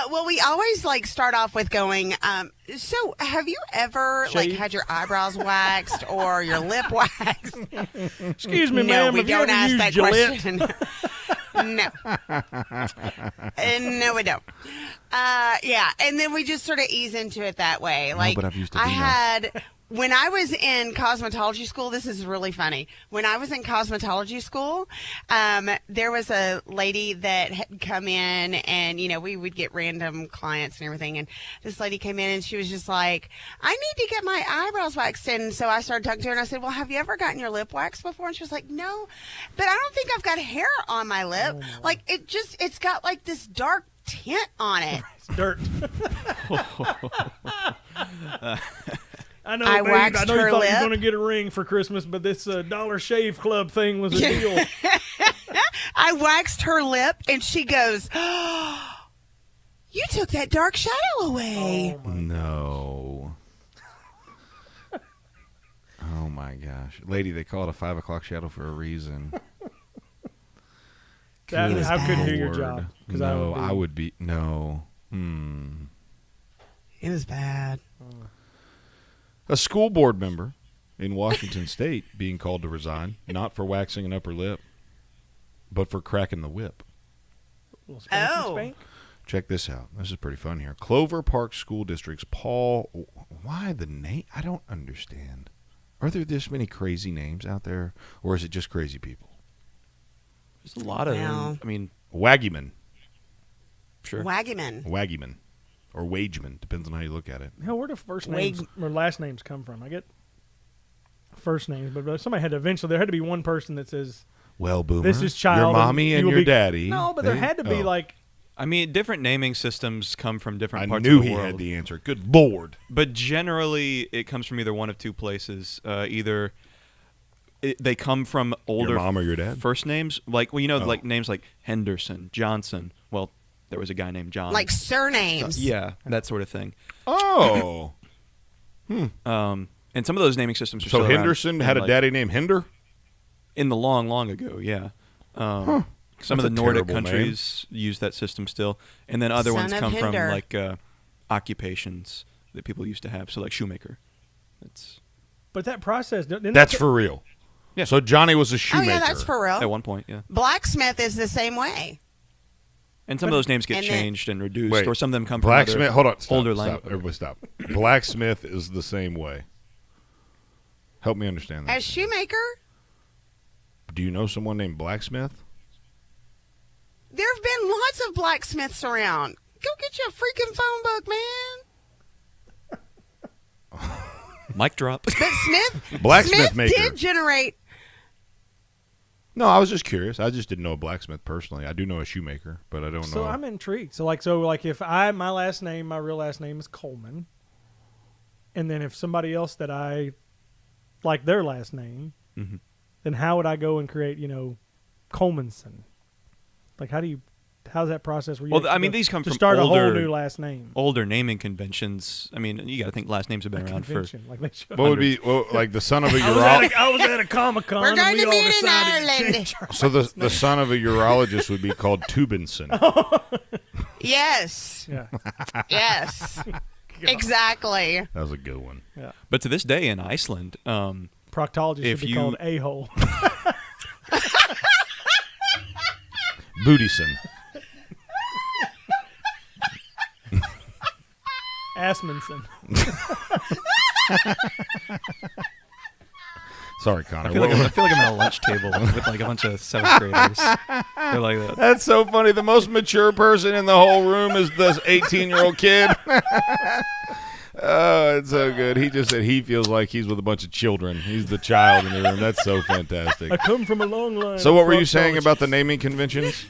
Well, we always start off with going. So, have you ever had your eyebrows waxed or your lip waxed? Excuse me, no, ma'am. we have don't you ever ask used that Gillette? question. No. No, we don't. Yeah, and then we just sort of ease into it that way. But I've used a I Dino. had. When I was in cosmetology school, this is really funny. When I was in cosmetology school, there was a lady that had come in, and we would get random clients and everything. And this lady came in, and she was just like, "I need to get my eyebrows waxed." And so I started talking to her, and I said, "Well, have you ever gotten your lip waxed before?" And she was like, "No, but I don't think I've got hair on my lip. It's got like this dark tint on it." It's dirt. I know, I babe. waxed I know you her thought you lip. were going to get a ring for Christmas, but this Dollar Shave Club thing was a deal. I waxed her lip, and she goes, "You took that dark shadow away." No. Oh my gosh, lady! They call it a 5 o'clock shadow for a reason. I couldn't do your Lord. job. No, I would be no. It was bad. A school board member in Washington State being called to resign, not for waxing an upper lip, but for cracking the whip. Oh. Check this out. This is pretty fun here. Clover Park School District's Paul. Why the name? I don't understand. Are there this many crazy names out there, or is it just crazy people? There's a lot of them. I mean, Waggyman. Sure. Waggyman. Or Wageman, depends on how you look at it. Hell, where do first names or last names come from? I get first names, but somebody had to eventually. There had to be one person that says, "Well, Boomer, this is child, your mommy and your daddy." No, but there had to be I mean, different naming systems come from different parts I knew of the he world. had the answer. Good Lord. But generally, it comes from either one of two places. Either they come from older Your mom or your dad? first names, like like names like Henderson, Johnson. Well, there was a guy named John. Like surnames. Yeah, that sort of thing. Oh. And some of those naming systems are So still around Henderson in, had a daddy named Hinder? in the long ago. Yeah. Some That's of the a Nordic terrible countries use that system still, and then other Son ones of come Hinder. from like occupations. that people used to have. So like shoemaker. But that process. That's for real. Yeah. So Johnny was a Oh, shoemaker. yeah, that's for real. At one point, yeah. Blacksmith is the same way. And some of those names get And changed and reduced, Wait, or some of them come from blacksmith. other Hold on, stop, older stop, language. everybody, stop. Blacksmith is the same way. Help me understand that. As shoemaker, Do you know someone named Blacksmith? there have been lots of blacksmiths around. Go get you a freaking phone book, man. Mic drop. But Smith, Blacksmith Smith maker. did generate. No, I was just curious. I just didn't know a blacksmith personally. I do know a shoemaker, but I don't know. So I'm intrigued. So like if my last name, my real last name is Coleman, and then if somebody else that I like their last name, then how would I go and create, Colemanson? Like how's that process? Where you Well, I mean, these come to from start older, a whole new last name. Older naming conventions. I mean, you got to think last names have been around for. Convention, like they should. What would be like the son of a I was at a Comic-Con. We're and going we to all meet in decided to Ireland. change our So last the name. son of a urologist would be called Tubinson. Yes. Yeah. Yes. Exactly. That was a good one. Yeah. But to this day in Iceland, Proctologist if should be you- called A-hole. Bootyson. Assmanson. Sorry, Connor. I feel like I'm at a lunch table with like a bunch of 7th graders. They're like that. That's so funny. The most mature person in the whole room is this 18-year-old kid. Oh, it's so good. He just said he feels like he's with a bunch of children. He's the child in the room. That's so fantastic. I come from a long line. So what of were you saying proctologists. about the naming conventions?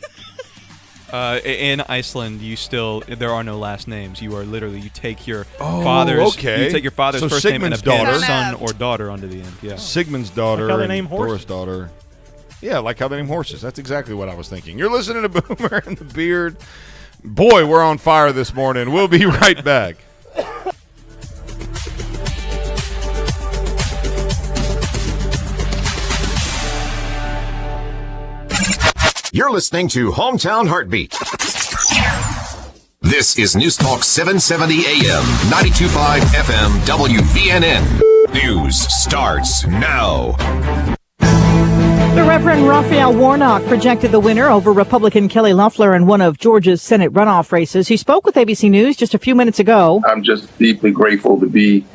In Iceland, there are no last names. You are literally you take your father's So first name and Sigmund's append daughter. son or daughter onto the end. Yeah. Sigmund's daughter Like how they and name Dora's horses. daughter. Yeah, like how they name horses. That's exactly what I was thinking. You're listening to Boomer and the Beard. Boy, we're on fire this morning. We'll be right back. You're listening to Hometown Heartbeat. This is News Talk 770 AM, 92.5 FM, WVNN. News starts now. The Reverend Raphael Warnock projected the winner over Republican Kelly Loeffler in one of Georgia's Senate runoff races. He spoke with ABC News just a few minutes ago. I'm just deeply grateful to be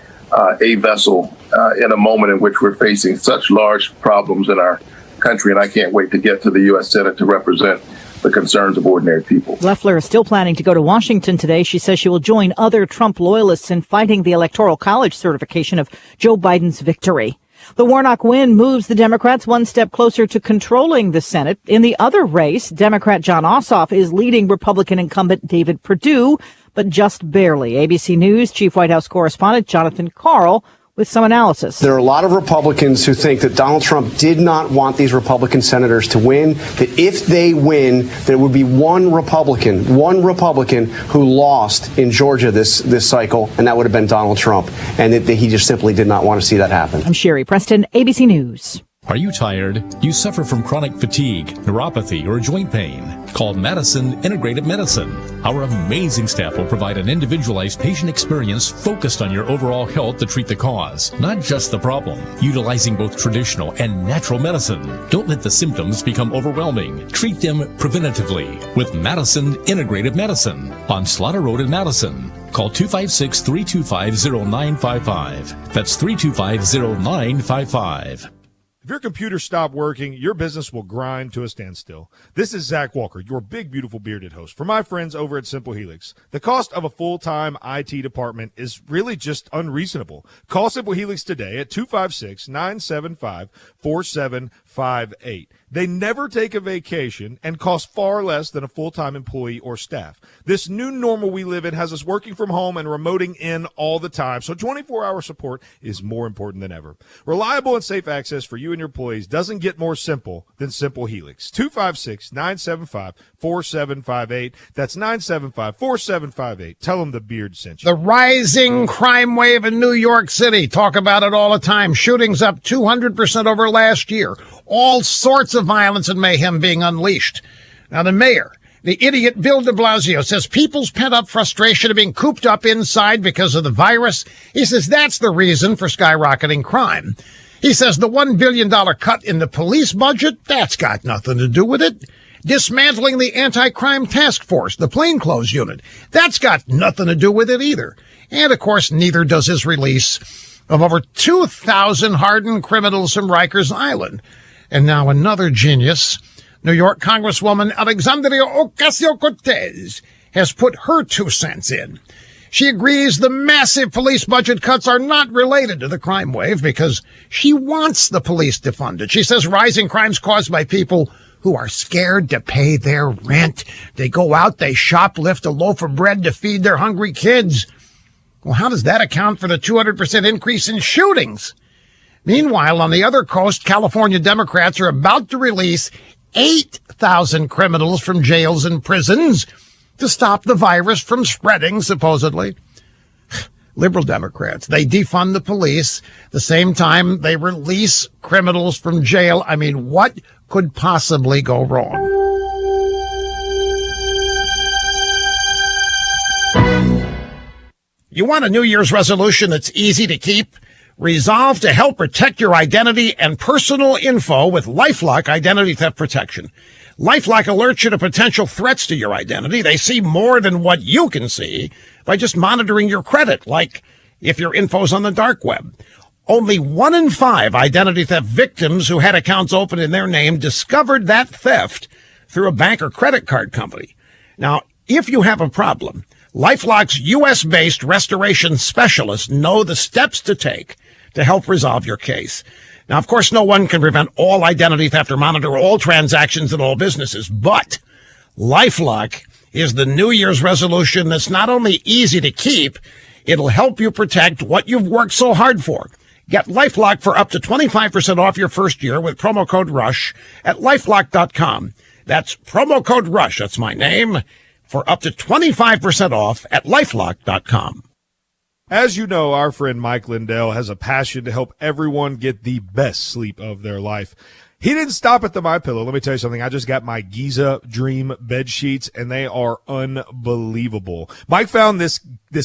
a vessel in a moment in which we're facing such large problems in our country, and I can't wait to get to the U.S. Senate to represent the concerns of ordinary people. Loeffler is still planning to go to Washington today. She says she will join other Trump loyalists in fighting the Electoral College certification of Joe Biden's victory. The Warnock win moves the Democrats one step closer to controlling the Senate. In the other race, Democrat John Ossoff is leading Republican incumbent David Perdue, but just barely. ABC News Chief White House correspondent Jonathan Karl with some analysis. There are a lot of Republicans who think that Donald Trump did not want these Republican senators to win, that if they win, there would be one Republican who lost in Georgia this cycle, and that would have been Donald Trump, and that he just simply did not want to see that happen. I'm Sherry Preston, ABC News. Are you tired? You suffer from chronic fatigue, neuropathy, or joint pain? Call Madison Integrated Medicine. Our amazing staff will provide an individualized patient experience focused on your overall health to treat the cause, not just the problem. Utilizing both traditional and natural medicine. Don't let the symptoms become overwhelming. Treat them preventatively with Madison Integrated Medicine on Slaughter Road in Madison. Call 256-325-0955. That's 325-0955. If your computer stopped working, your business will grind to a standstill. This is Zach Walker, your big, beautiful bearded host. For my friends over at Simple Helix, the cost of a full-time IT department is really just unreasonable. Call Simple Helix today at 256-975-4758. They never take a vacation and cost far less than a full-time employee or staff. This new normal we live in has us working from home and remoting in all the time, so 24-hour support is more important than ever. Reliable and safe access for you and your employees doesn't get more simple than Simple Helix. 256-975-4758. That's 975-4758. Tell them the Beard sent you. The rising crime wave in New York City. Talk about it all the time. Shootings up 200% over last year. All sorts of violence and mayhem being unleashed. Now, the mayor The idiot Bill de Blasio says people's pent-up frustration of being cooped up inside because of the virus, he says that's the reason for skyrocketing crime. He says the $1 billion cut in the police budget, that's got nothing to do with it. Dismantling the anti-crime task force, the plainclothes unit, that's got nothing to do with it either. And, of course, neither does his release of over 2,000 hardened criminals from Rikers Island. And now another genius, New York Congresswoman Alexandria Ocasio-Cortez, has put her 2 cents in. She agrees the massive police budget cuts are not related to the crime wave because she wants the police defunded. She says rising crimes caused by people who are scared to pay their rent. They go out, they shoplift a loaf of bread to feed their hungry kids. Well, how does that account for the 200% increase in shootings? Meanwhile, on the other coast, California Democrats are about to release 8,000 criminals from jails and prisons to stop the virus from spreading, supposedly. Liberal Democrats, they defund the police the same time they release criminals from jail. I mean, what could possibly go wrong? You want a New Year's resolution that's easy to keep? Resolve to help protect your identity and personal info with LifeLock Identity Theft Protection. LifeLock alerts you to potential threats to your identity. They see more than what you can see by just monitoring your credit, like if your info's on the dark web. Only 1 in 5 identity theft victims who had accounts open in their name discovered that theft through a bank or credit card company. Now, if you have a problem, LifeLock's U.S.-based restoration specialists know the steps to take to help resolve your case. Now, of course, no one can prevent all identity theft or monitor all transactions in all businesses, but LifeLock is the New Year's resolution that's not only easy to keep, it'll help you protect what you've worked so hard for. Get LifeLock for up to 25% off your first year with promo code RUSH at LifeLock.com. That's promo code RUSH, that's my name, for up to 25% off at LifeLock.com. As you know, our friend Mike Lindell has a passion to help everyone get the best sleep of their life. He didn't stop at the MyPillow. Let me tell you something. I just got my Giza Dream bed sheets, and they are unbelievable. Mike found this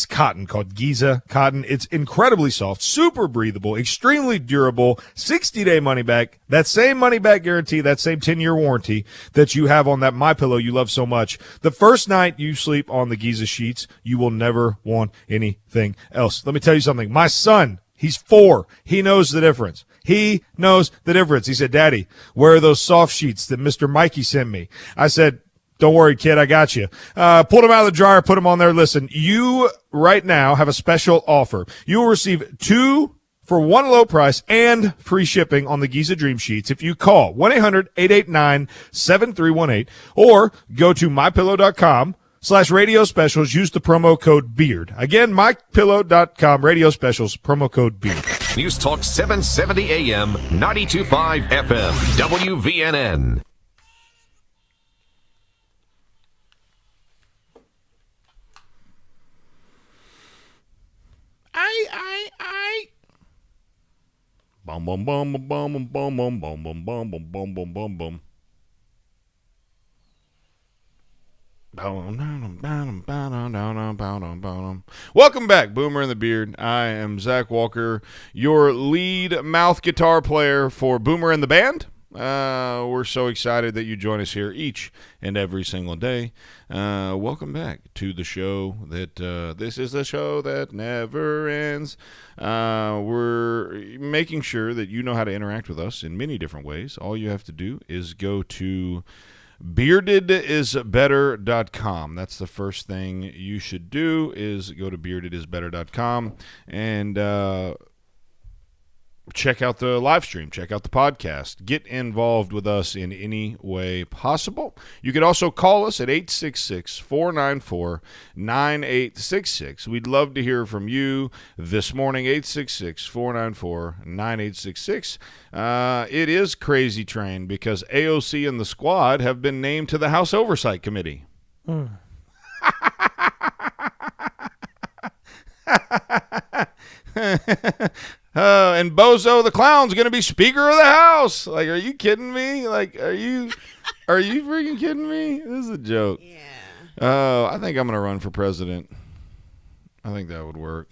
cotton called Giza cotton. It's incredibly soft, super breathable, extremely durable, 60-day money back. That same money back guarantee, that same 10-year warranty that you have on that MyPillow you love so much. The first night you sleep on the Giza sheets, you will never want anything else. Let me tell you something. My son, he's 4. He knows the difference. He knows the difference. He said, Daddy, where are those soft sheets that Mr. Mikey sent me? I said, don't worry, kid, I got you. Pulled them out of the dryer, put them on there. Listen, you right now have a special offer. You will receive 2 for 1 low price and free shipping on the Giza Dream Sheets if you call 1-800-889-7318 or go to mypillow.com/radio specials. Use the promo code BEARD. Again, mypillow.com, radio specials, promo code BEARD. News Talk 770 AM, 92.5 FM, WVNN. Bum bum bum bum bum bum bum bum bum bum bum bum bum bum bum. Welcome back, Boomer and the Beard. I am Zach Walker, your lead mouth guitar player for Boomer and the Band. We're so excited that you join us here each and every single day. Welcome back to the show that this is the show that never ends. We're making sure that you know how to interact with us in many different ways. All you have to do is go to beardedisbetter.com. That's the first thing you should do, is go to beardedisbetter.com and check out the live stream, check out the podcast, get involved with us in any way possible. You can also call us at 866-494-9866. We'd love to hear from you this morning, 866-494-9866. It is Crazy Train because AOC and the squad have been named to the House Oversight Committee. And Bozo the Clown's going to be Speaker of the House. Like, are you kidding me? Like, are you freaking kidding me? This is a joke. Yeah. I think I'm going to run for president. I think that would work.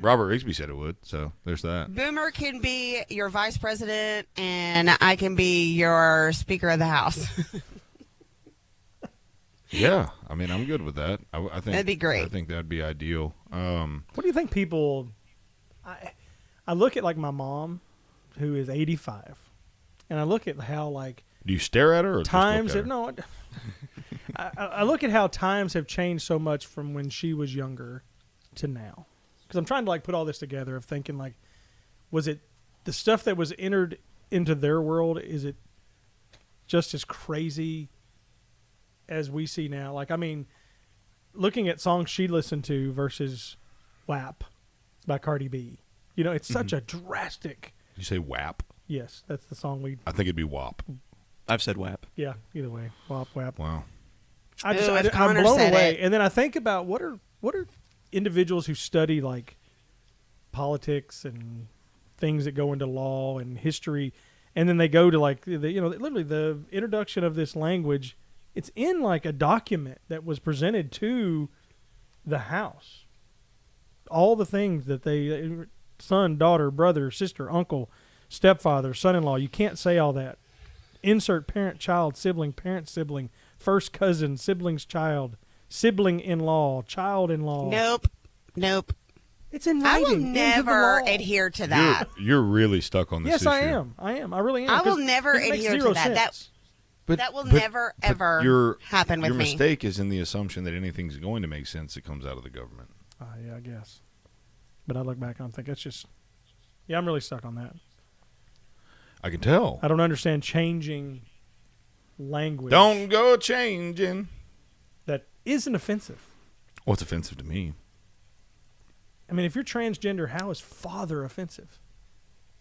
Robert Rigsby said it would, so there's that. Boomer can be your vice president, and I can be your Speaker of the House. Yeah, I mean, I'm good with that. I think that'd be great. I think that'd be ideal. What do you think people? I look at like my mom, who is 85, and I look at how like. Do you stare at her or times? Just look at her? No, I look at how times have changed so much from when she was younger to now. Because I'm trying to like put all this together of thinking like, was it the stuff that was entered into their world? Is it just as crazy as we see now? Like, I mean, looking at songs she listened to versus WAP by Cardi B. You know, it's such a drastic. Did you say WAP? Yes, that's the song we. I think it'd be WAP. I've said WAP. Yeah, either way, WAP. Wow. I'm blown away, and then I think about what are individuals who study like politics and things that go into law and history, and then they go to like literally the introduction of this language. It's in like a document that was presented to the House. All the things that they son, daughter, brother, sister, uncle, stepfather, son-in-law. You can't say all that. Insert parent, child, sibling, parent, sibling, first cousin, sibling's child, sibling-in-law, child-in-law. Nope. It's in I will writing. never adhere to that. You're really stuck on this yes, issue. I am. I really am. I will never adhere to that. That will never, ever happen with me. Your me. mistake is in the assumption that anything's going to make sense that comes out of the government. Yeah, I guess. But I look back and I think it's just, I'm really stuck on that. I can tell. I don't understand changing language. Don't go changing. That isn't offensive. What's offensive to me? I mean, if you're transgender, how is father offensive?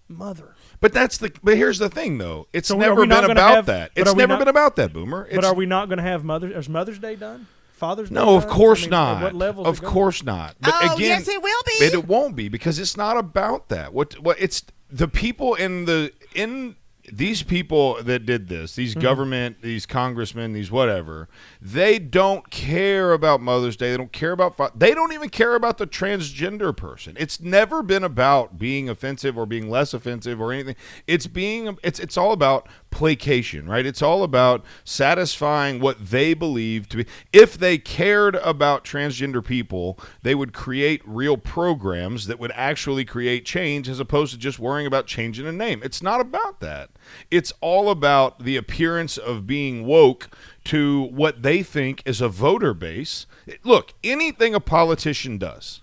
Mother. But here's the thing, though. It's so never been about that. It's never been about that, Boomer. But are we not going to have Is Mother's Day done? Father's Day? No, of done? course I mean, not. What levels? Of course not. But again, yes, it will be. It won't be because it's not about that. What it's the people in these people that did this, these government, these congressmen, these whatever, they don't care about Mother's Day. They don't care about they don't even care about the transgender person. It's never been about being offensive or being less offensive or anything. It's all about placation, right? It's all about satisfying what they believe to be. If they cared about transgender people, they would create real programs that would actually create change as opposed to just worrying about changing a name. It's not about that. It's all about the appearance of being woke to what they think is a voter base. Look, anything a politician does,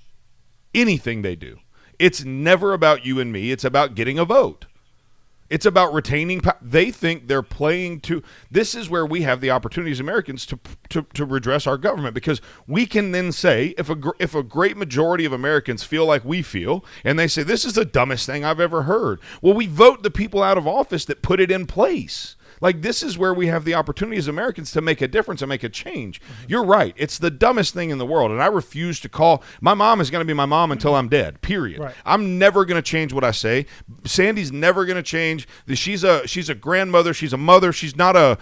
anything they do, it's never about you and me. It's about getting a vote. It's about retaining power. They think they're playing to. This is where we have the opportunity as Americans to redress our government, because we can then say, if a great majority of Americans feel like we feel, and they say this is the dumbest thing I've ever heard, well, we vote the people out of office that put it in place. Like, this is where we have the opportunity as Americans to make a difference and make a change. You're right. It's the dumbest thing in the world, and I refuse to call. My mom is going to be my mom until I'm dead, period. Right. I'm never going to change what I say. Sandee's never going to change. She's a grandmother. She's a mother. She's not a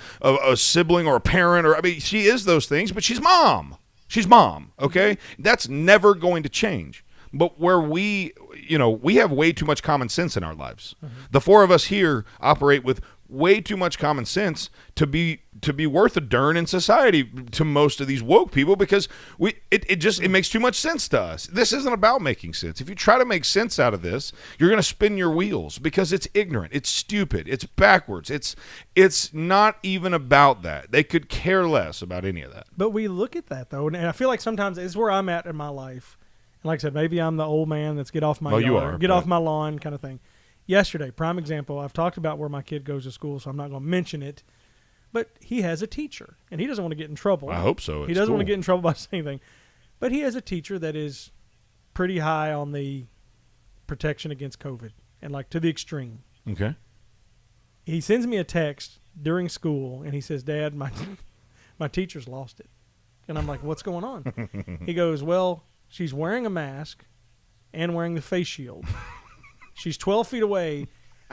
sibling or a parent. She is those things, but she's mom. She's mom, okay? That's never going to change. But where we have way too much common sense in our lives. The four of us here operate with way too much common sense to be worth a darn in society to most of these woke people, because it makes too much sense to us. This isn't about making sense. If you try to make sense out of this, you're going to spin your wheels, because it's ignorant, it's stupid, it's backwards. It's not even about that. They could care less about any of that. But we look at that though, and I feel like sometimes it's where I'm at in my life. And like I said, maybe I'm the old man that's get off my off my lawn kind of thing. Yesterday, prime example, I've talked about where my kid goes to school, so I'm not going to mention it, but he has a teacher, and he doesn't want to get in trouble. I hope so. He doesn't want to get in trouble by saying anything, but he has a teacher that is pretty high on the protection against COVID, and like to the extreme. Okay. He sends me a text during school, and he says, "Dad, my teacher's lost it." And I'm like, "What's going on?" He goes, "Well, she's wearing a mask and wearing the face shield. She's 12 feet away,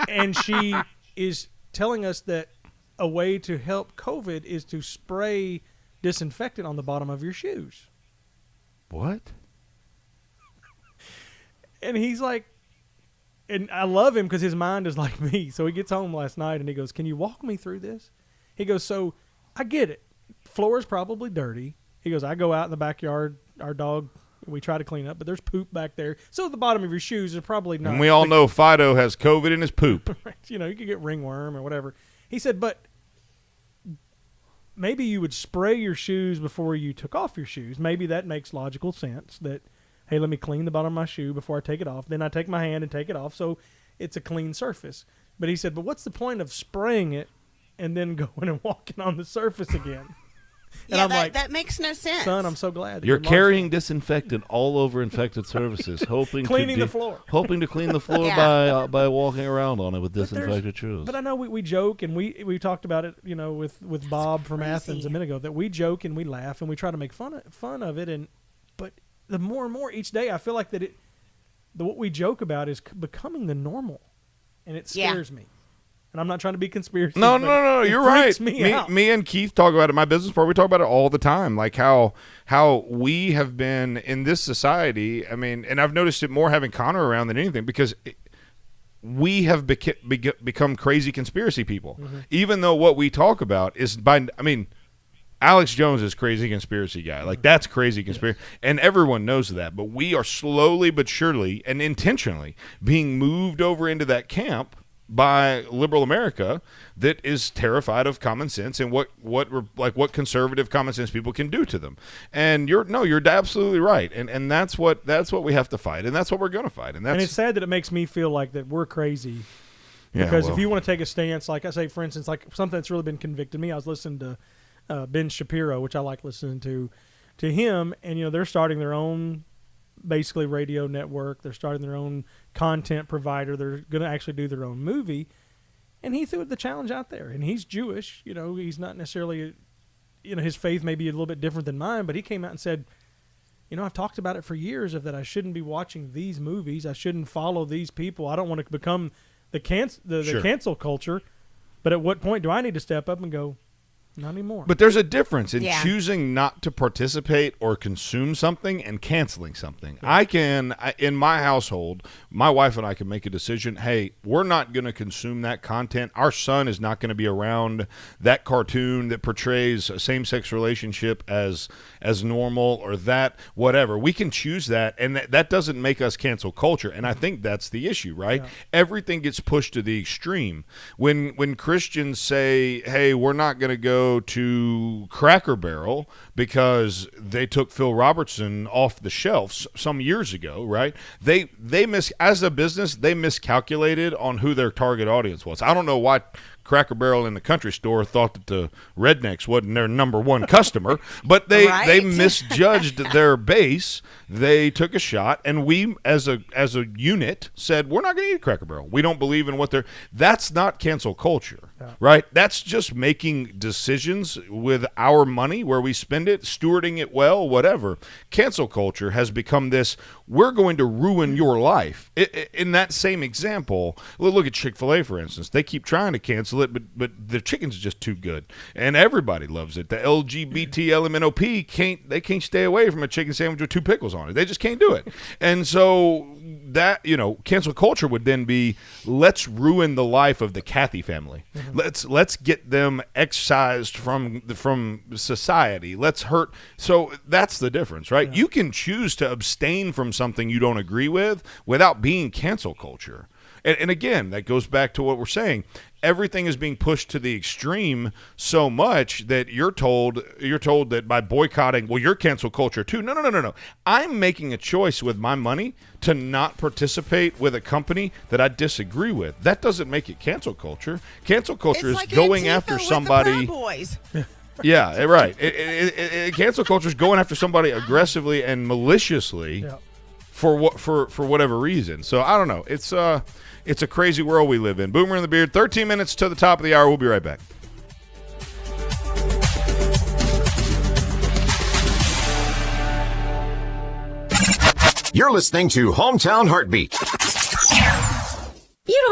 and she is telling us that a way to help COVID is to spray disinfectant on the bottom of your shoes. What? And he's like, and I love him because his mind is like me. So he gets home last night and he goes, "Can you walk me through this?" He goes, "So I get it. Floor is probably dirty." He goes, "I go out in the backyard, our dog, we try to clean up, but there's poop back there. So the bottom of your shoes is probably not." And we all know Fido has COVID in his poop. You know, you could get ringworm or whatever. He said, "But maybe you would spray your shoes before you took off your shoes. Maybe that makes logical sense that, hey, let me clean the bottom of my shoe before I take it off. Then I take my hand and take it off, so it's a clean surface." But he said, "But what's the point of spraying it and then going and walking on the surface again?" And Yeah, I'm like, that makes no sense. "Son, I'm so glad that You're carrying disinfectant all over infected surfaces, Cleaning the floor. hoping to clean the floor Yeah. by walking around on it with disinfected shoes. But I know we joke, and we talked about it, you know, with Bob from Athens a minute ago, that we joke and we laugh and we try to make fun of it. But the more and more each day, I feel like that what we joke about is becoming the normal, and it scares me. And I'm not trying to be conspiracy. No, it you're freaks right. Me out. Me and Keith talk about it. My business part, we talk about it all the time. Like how we have been in this society. I mean, and I've noticed it more having Connor around than anything, because we have become crazy conspiracy people. Mm-hmm. Even though what we talk about is Alex Jones is crazy conspiracy guy. Like, that's crazy conspiracy. And everyone knows that. But we are slowly but surely and intentionally being moved over into that camp by liberal America that is terrified of common sense and what conservative common sense people can do to them. And you're absolutely right. And that's what we have to fight, and that's what we're going to fight. And it's sad that it makes me feel like that we're crazy. Because if you want to take a stance, like I say, for instance, like something that's really been convicted me, I was listening to Ben Shapiro, which I like listening to him, and they're starting their own basically radio network. They're starting their own content provider. They're going to actually do their own movie, and he threw the challenge out there. And he's Jewish, he's not necessarily, his faith may be a little bit different than mine, but he came out and said, I've talked about it for years of that I shouldn't be watching these movies. I shouldn't follow these people. I don't want to become the cancel culture. But at what point do I need to step up and go, not anymore? But there's a difference in choosing not to participate or consume something and canceling something. Yeah. In my household, my wife and I can make a decision, hey, we're not going to consume that content. Our son is not going to be around that cartoon that portrays a same-sex relationship as normal, or that whatever. We can choose that, and that doesn't make us cancel culture. And I think that's the issue, right? Yeah. Everything gets pushed to the extreme. When Christians say, hey, we're not going to go to Cracker Barrel because they took Phil Robertson off the shelves some years ago, right? As a business, they miscalculated on who their target audience was. I don't know why Cracker Barrel in the country store thought that the rednecks wasn't their number one customer, but they misjudged their base. They took a shot, and we as a unit said, we're not going to eat Cracker Barrel. We don't believe in what they're. That's not cancel culture, right? That's just making decisions with our money where we spend it, stewarding it well, whatever. Cancel culture has become this, we're going to ruin your life. In that same example, look at Chick-fil-A, for instance. They keep trying to cancel it, but the chicken's just too good, and everybody loves it. The LGBT LMNOP can't stay away from a chicken sandwich with 2 pickles on it. They just can't do it. And so that, cancel culture would then be, let's ruin the life of the Kathy family. Mm-hmm. Let's get them excised from society. Let's hurt. So that's the difference, right? Yeah. You can choose to abstain from something you don't agree with without being cancel culture. And again, that goes back to what we're saying. Everything is being pushed to the extreme so much that you're told that by boycotting, well, you're cancel culture too. No. I'm making a choice with my money to not participate with a company that I disagree with. That doesn't make it cancel culture. Cancel culture is going after somebody. Yeah, right. Cancel culture is going after somebody aggressively and maliciously. Yeah. For whatever reason. So I don't know. It's a crazy world we live in. Boomer and the Beard, 13 minutes to the top of the hour. We'll be right back. You're listening to Hometown Heartbeat.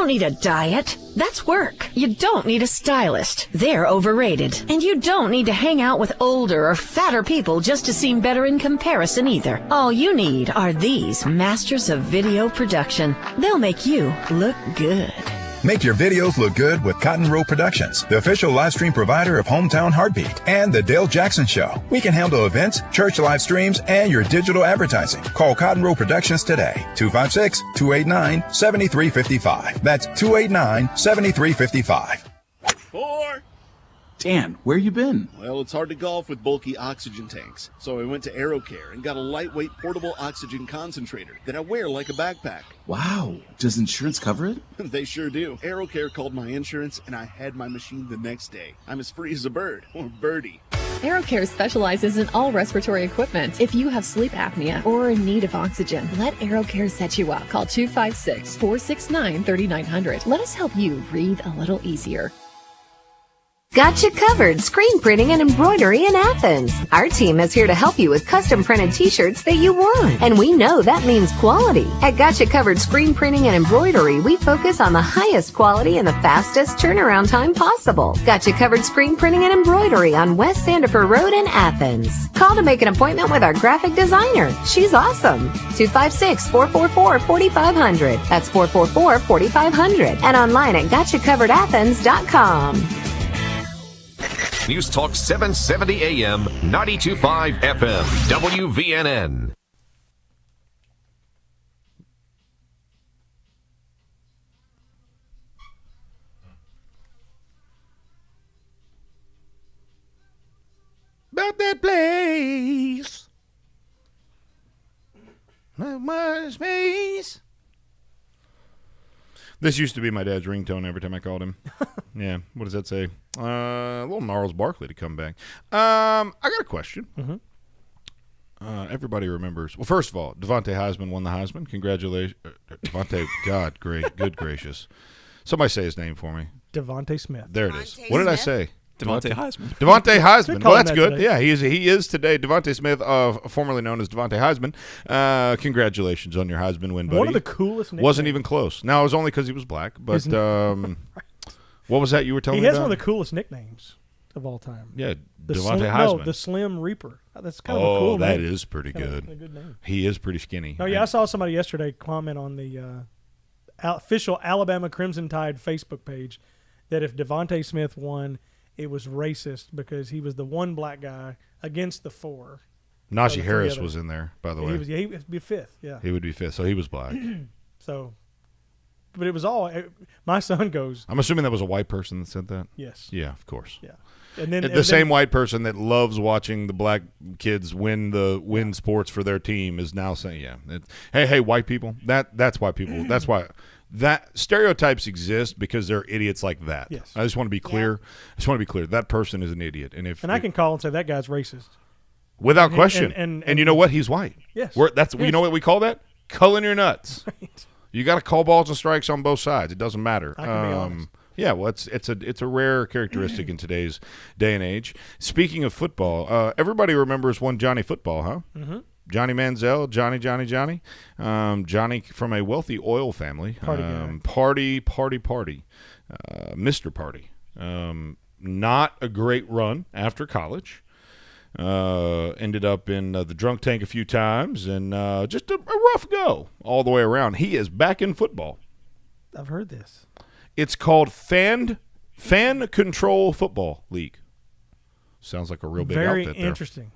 don't need a diet. That's work. You don't need a stylist. They're overrated. And you don't need to hang out with older or fatter people just to seem better in comparison either. All you need are these masters of video production. They'll make you look good. Make your videos look good with Cotton Row Productions, the official live stream provider of Hometown Heartbeat and The Dale Jackson Show. We can handle events, church live streams, and your digital advertising. Call Cotton Row Productions today, 256-289-7355. That's 289-7355. 4. Dan, where you been? Well, it's hard to golf with bulky oxygen tanks, so I went to AeroCare and got a lightweight portable oxygen concentrator that I wear like a backpack. Wow. Does insurance cover it? They sure do. AeroCare called my insurance, and I had my machine the next day. I'm as free as a bird, or birdie. AeroCare specializes in all respiratory equipment. If you have sleep apnea or are in need of oxygen, let AeroCare set you up. Call 256-469-3900. Let us help you breathe a little easier. Got you covered screen printing and embroidery in Athens. Our team is here to help you with custom printed t-shirts that you want. And we know that means quality. At Got You Covered Screen Printing and Embroidery, we focus on the highest quality and the fastest turnaround time possible. Got You Covered Screen Printing and Embroidery on West Sandifer Road in Athens. Call to make an appointment with our graphic designer. She's awesome. 256-444-4500. That's 444-4500. And online at GotYouCoveredAthens.com. News Talk 770 AM, 92.5 FM, WVNN. About that place. Not much space. This used to be my dad's ringtone every time I called him. Yeah, what does that say? A little Gnarls Barkley to come back. I got a question. Everybody remembers. Well, first of all, Devontae Heisman won the Heisman. Congratulations. Devontae, God, great, good gracious. Somebody say his name for me. Devontae Smith. There it is. What did I say? Devontae Heisman. Devontae Heisman. Well, that's good. Today. Yeah, he is today. Devontae Smith, formerly known as Devontae Heisman. Congratulations on your Heisman win, buddy. One of the coolest nicknames. Wasn't even close. Now, it was only because he was black. But what was that you were telling me He has about? one of the coolest nicknames of all time. Yeah, the Devontae Heisman. No, the Slim Reaper. That's kind of a cool name. that is pretty good. A good name. He is pretty skinny. Oh, yeah, I saw somebody yesterday comment on the official Alabama Crimson Tide Facebook page that if Devontae Smith won, it was racist because he was the one black guy against the four. Najee Harris was in there, by the way. He would be fifth, yeah. He would be fifth, so he was black. So, but it was all, my son goes. I'm assuming that was a white person that said that? Yes. Yeah, of course. Yeah. And then the same white person that loves watching the black kids win sports for their team is now saying, hey, white people, that's why people, that's why. That stereotypes exist because they're idiots like that. Yes. I just want to be clear. That person is an idiot, and I can call and say that guy's racist without question. And you know what? He's white. Yes. You know what we call that? Culling your nuts. Right. You got to call balls and strikes on both sides. It doesn't matter. I can be honest. Yeah, well, it's a rare characteristic in today's day and age. Speaking of football, everybody remembers one Johnny Football, huh? Mm-hmm. Johnny Manziel, Johnny. Johnny from a wealthy oil family. Party. Mr. Party. Not a great run after college. Ended up in the drunk tank a few times, and just a rough go all the way around. He is back in football. I've heard this. It's called Fan Control Football League. Sounds like a real big outfit there. Very interesting.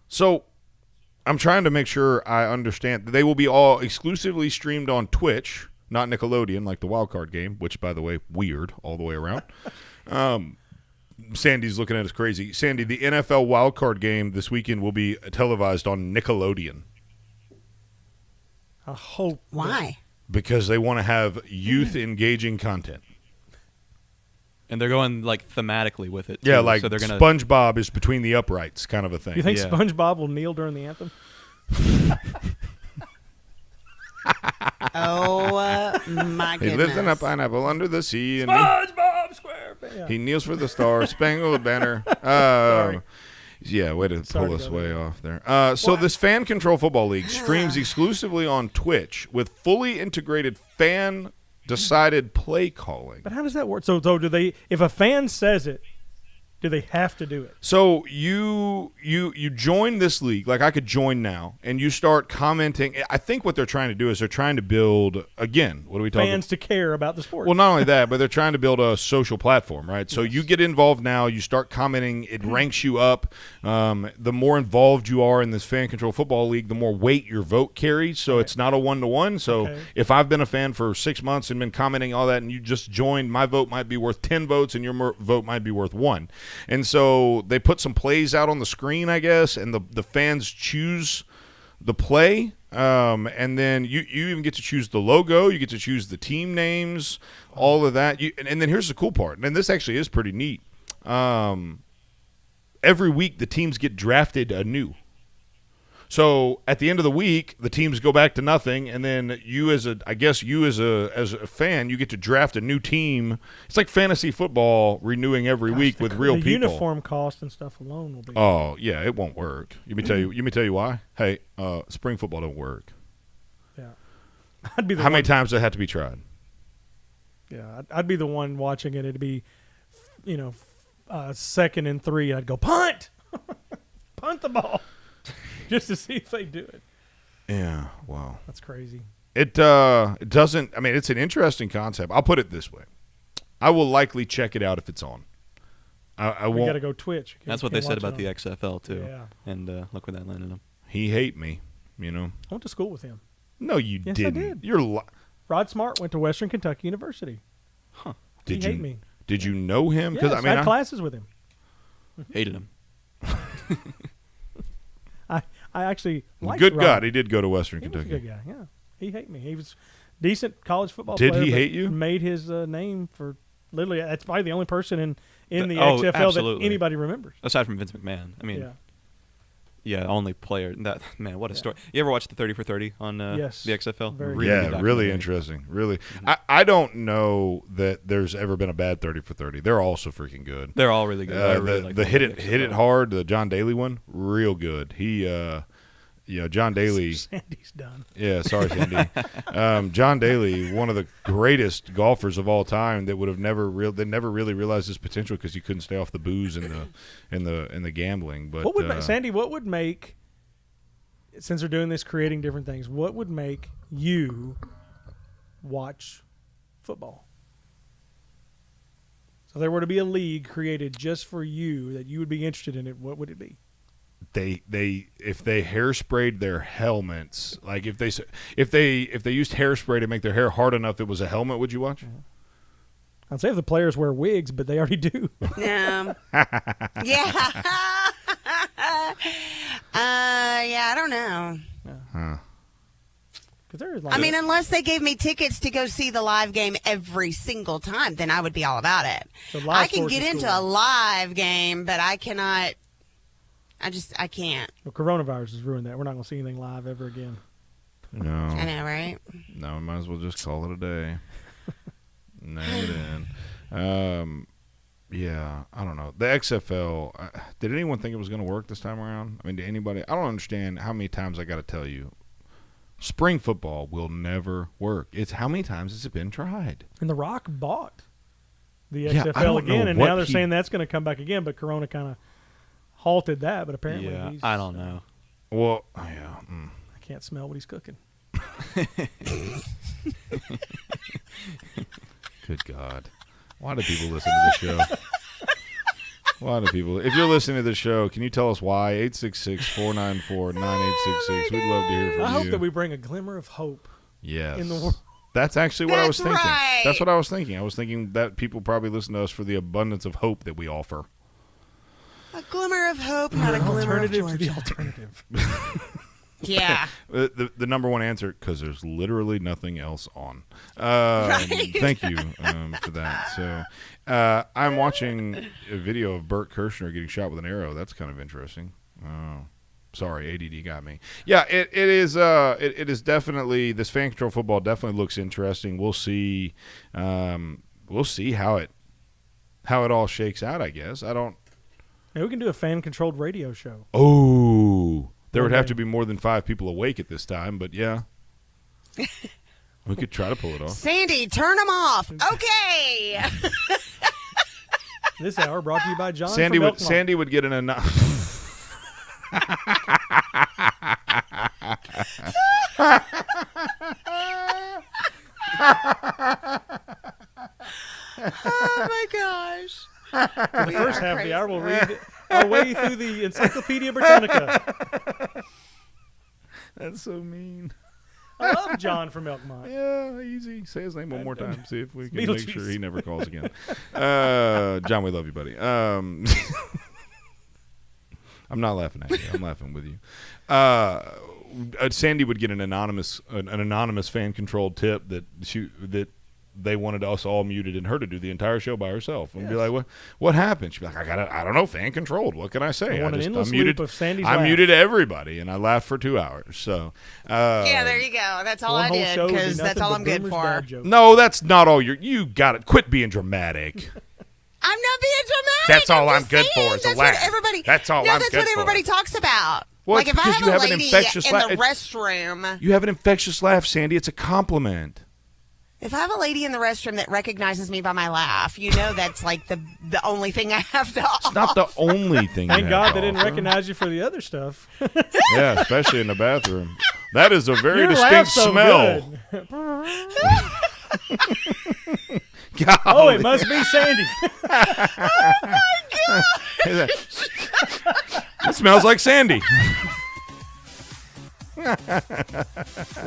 So I'm trying to make sure I understand. They will be all exclusively streamed on Twitch, not Nickelodeon, like the wild card game, which, by the way, weird all the way around. Sandy's looking at us crazy. Sandy, the NFL wild card game this weekend will be televised on Nickelodeon. I hope. Why? Because they want to have youth-engaging content. And they're going like thematically with it, too. Yeah, like so they're gonna... SpongeBob is between the uprights kind of a thing. You think SpongeBob will kneel during the anthem? Oh, my goodness. He lives in a pineapple under the sea. And SpongeBob SquarePants. He kneels for the Star Spangled Banner. Sorry. Yeah, way to pull us way off there. So this Fan Control Football League streams exclusively on Twitch with fully integrated fan decided play calling. But how does that work? So do they? If a fan says it, do they have to do it? So you join this league, like I could join now, and you start commenting. I think what they're trying to do is they're trying to build, again, what are we talking about? Fans to care about the sport. Well, not only that, but they're trying to build a social platform, right? So you get involved now, you start commenting, it ranks you up. The more involved you are in this fan control football league, the more weight your vote carries. So it's not a 1-to-1. So if I've been a fan for 6 months and been commenting all that, and you just joined, my vote might be worth 10 votes, and your vote might be worth 1. And so they put some plays out on the screen, I guess, and the fans choose the play. And then you even get to choose the logo. You get to choose the team names, all of that. And then here's the cool part. And this actually is pretty neat. Every week the teams get drafted anew. So at the end of the week, the teams go back to nothing, and then you as a fan, you get to draft a new team. It's like fantasy football renewing every week with real people. The uniform cost and stuff alone will be. Oh yeah, it won't work. Let me tell you why. Hey, spring football don't work. Yeah, I'd be the How many times does it have to be tried? Yeah, I'd be the one watching it. It'd be, 2nd and 3. I'd go punt, punt the ball. Just to see if they do it. Yeah, wow. That's crazy. It doesn't – I mean, it's an interesting concept. I'll put it this way. I will likely check it out if it's on. I won't. We got to go Twitch. That's what they said about the XFL, too. Yeah. And look where that landed him. He hate me, I went to school with him. No, you yes, didn't. I did. You're Rod Smart went to Western Kentucky University. Huh. He hate me. Did you know him? Yes, I had classes with him. Hated him. I actually liked good Rod. God, he did go to Western Kentucky. He was a good guy, yeah. He hated me. He was decent college football player. Did he but hate you? Made his name for literally. That's probably the only person in the XFL XFL that anybody remembers. Aside from Vince McMahon. I mean, yeah, only player. Man, what a story. You ever watch the 30 for 30 on the XFL? Really interesting. Really. Mm-hmm. I don't know that there's ever been a bad 30 for 30. They're all so freaking good. They're all really good. The hit it hard, the John Daly one, real good. He John Daly. Sandee's done. Yeah, sorry, Sandy. John Daly, one of the greatest golfers of all time, that would have never really realized his potential because he couldn't stay off the booze and the gambling. But what would Sandy? What would make, since they're doing this, creating different things, what would make you watch football? So if there were to be a league created just for you that you would be interested in it, what would it be? If they hairsprayed their helmets, like if they used hairspray to make their hair hard enough it was a helmet, would you watch? I'd say if the players wear wigs, but they already do. Yeah. I don't know. Huh. I mean, unless they gave me tickets to go see the live game every single time, then I would be all about it. So I can get into a live game, but I cannot. I can't. Well, coronavirus has ruined that. We're not going to see anything live ever again. No. I know, right? No, we might as well just call it a day. Nail it in. Yeah, I don't know. The XFL, did anyone think it was going to work this time around? I mean, did anybody? I don't understand how many times I got to tell you. Spring football will never work. It's how many times has it been tried? And The Rock bought the XFL again, and now they're saying that's going to come back again, but Corona kind of halted that, but apparently he's, I don't know. Well, yeah. I can't smell what he's cooking. Good God. Why do people listen to this show? Why do people? If you're listening to this show, can you tell us why? 866-494-9866. We'd love to hear from you. I hope that we bring a glimmer of hope. Yes. In the world. That's actually what I was thinking. Right. That's what I was thinking. I was thinking that people probably listen to us for the abundance of hope that we offer. A glimmer of hope, not a glimmer of Alternative Georgia. to the alternative. Yeah. The number one answer, because there's literally nothing else on. Right. Thank you for that. So I'm watching a video of Bert Kirshner getting shot with an arrow. That's kind of interesting. Oh, sorry, ADD got me. Yeah, it is. It is definitely, this fan control football definitely looks interesting. We'll see. We'll see how it all shakes out. I guess I don't. Maybe we can do a fan-controlled radio show. Oh, there would have to be more than 5 people awake at this time, but yeah. We could try to pull it off. Sandee, turn them off. Okay. This hour brought to you by John. Sandee would get an Oh my gosh. For the first half of the hour, we'll read our way through the Encyclopedia Britannica. That's so mean. I love John from Elkmont. Yeah, easy. Say his name one more time. See if we can Beetlejuice. make sure he never calls again. John, we love you, buddy. I'm not laughing at you. I'm laughing with you. Sandee would get an anonymous fan-controlled tip that they wanted us all muted and her to do the entire show by herself, and be like, "What happened?" She'd be like, "I don't know, fan-controlled. What can I say? I muted everybody, and I laughed for 2 hours." So, yeah, there you go. That's all I did because that's all I'm good for. No, that's not all you got it. Quit being dramatic. I'm not being dramatic. That's all I'm good for is a laugh. That's all I'm good for. That's what everybody talks about. Well, like if I have a lady in the laugh. restroom. You have an infectious laugh, Sandee. It's a compliment. If I have a lady in the restroom that recognizes me by my laugh, you know that's like the only thing I have to offer. It's not the only thing. Thank God they didn't recognize you for the other stuff. Yeah, especially in the bathroom. That is a very Your distinct smell. Oh, it must be Sandee. Oh my God! It smells like Sandee.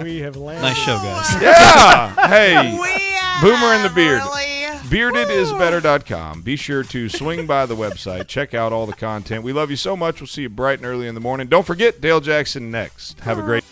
We have landed. Nice show, guys. Yeah. Hey, Boomer and the Beard. Really? Beardedisbetter.com. Be sure to swing by the website. Check out all the content. We love you so much. We'll see you bright and early in the morning. Don't forget Dale Jackson next. Have a great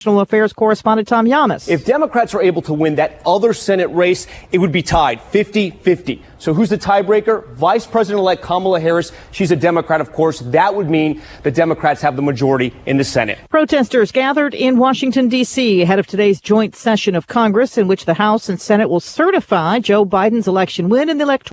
National Affairs correspondent Tom Yamas. If Democrats are able to win that other Senate race, it would be tied 50-50. So who's the tiebreaker? Vice President-elect Kamala Harris. She's a Democrat, of course. That would mean the Democrats have the majority in the Senate. Protesters gathered in Washington, D.C. ahead of today's joint session of Congress in which the House and Senate will certify Joe Biden's election win in the electoral